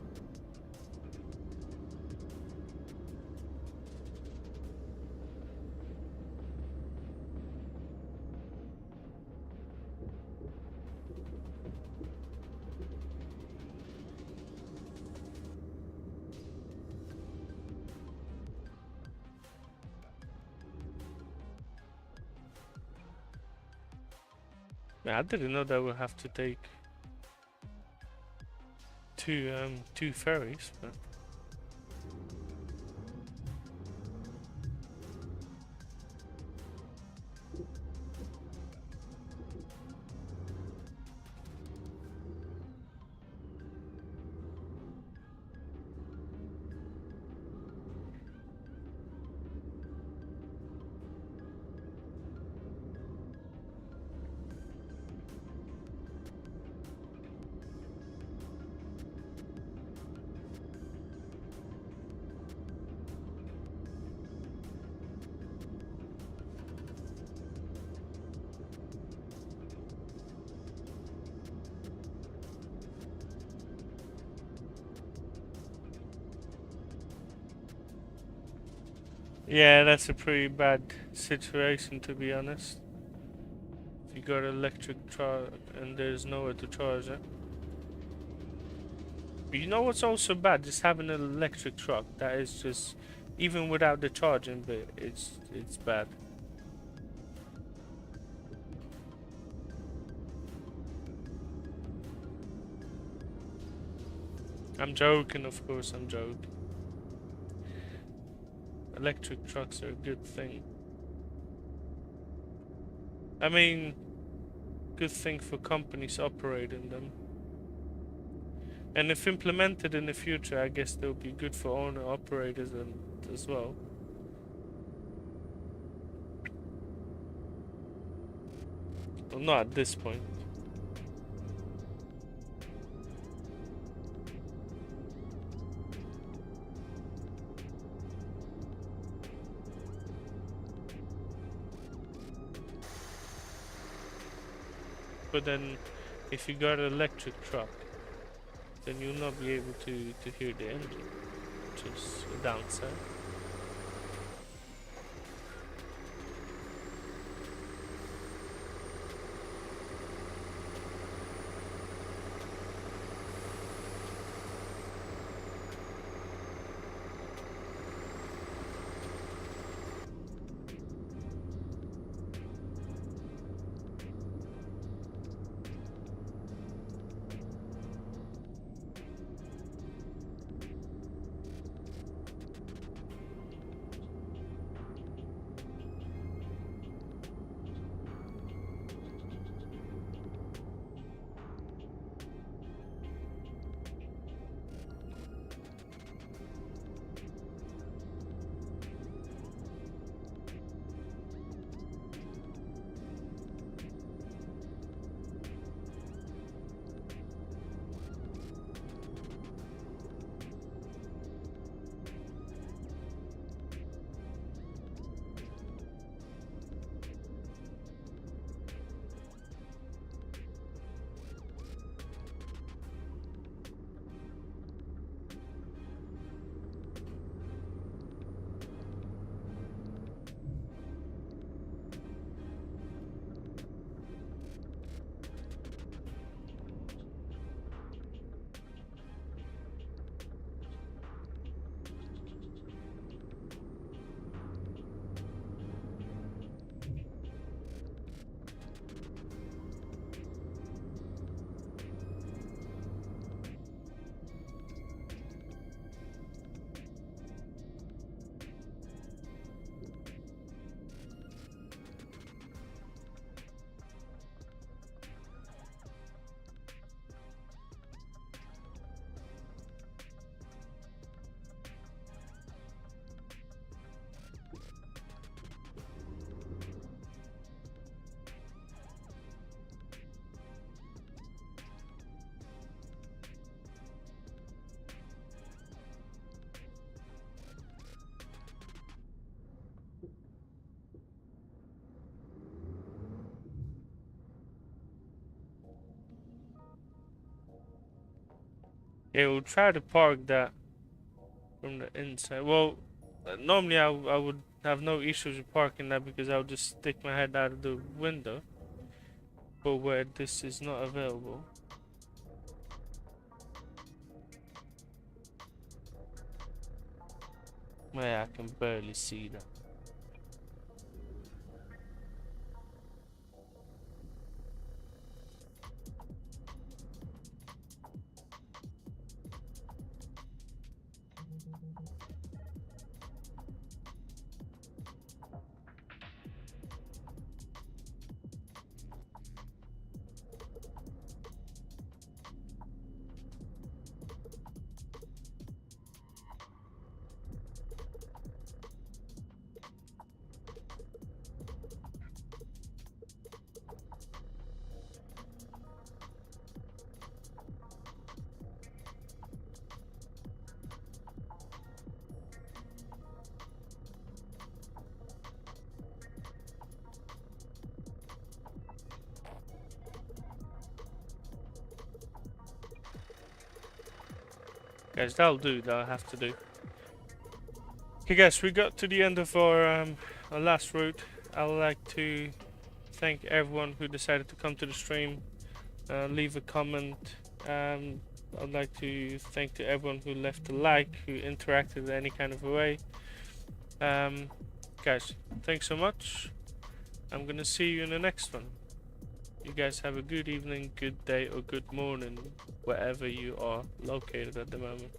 Man, I didn't know that we'll have to take two ferries, but yeah, that's a pretty bad situation, to be honest. If you got an electric truck and there's nowhere to charge it. But you know what's also bad? Just having an electric truck. That is just, even without the charging bit, it's bad. I'm joking, of course, I'm joking. Electric trucks are a good thing. I mean, good thing for companies operating them. And if implemented in the future, I guess they'll be good for owner-operators as well. Well, not at this point. But then, if you got an electric truck, then you'll not be able to hear the engine, which is a downside. Yeah, we'll try to park that from the inside. Well, normally I would have no issues with parking that because I would just stick my head out of the window. But where this is not available. Where I can barely see that. Guys, that'll have to do. Okay guys, we got to the end of our last route. I would like to thank everyone who decided to come to the stream, leave a comment. I'd like to thank to everyone who left a like, who interacted in any kind of a way. Guys, thanks so much. I'm gonna see you in the next one. You guys have a good evening, good day, or good morning, wherever you are located at the moment.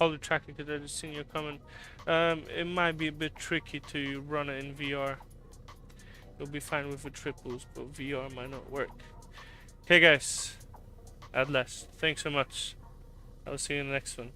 All the tracking because I just seen your comment. It might be a bit tricky to run it in VR. You'll be fine with the triples, but VR might not work. Okay guys, at last, thanks so much. I'll see you in the next one.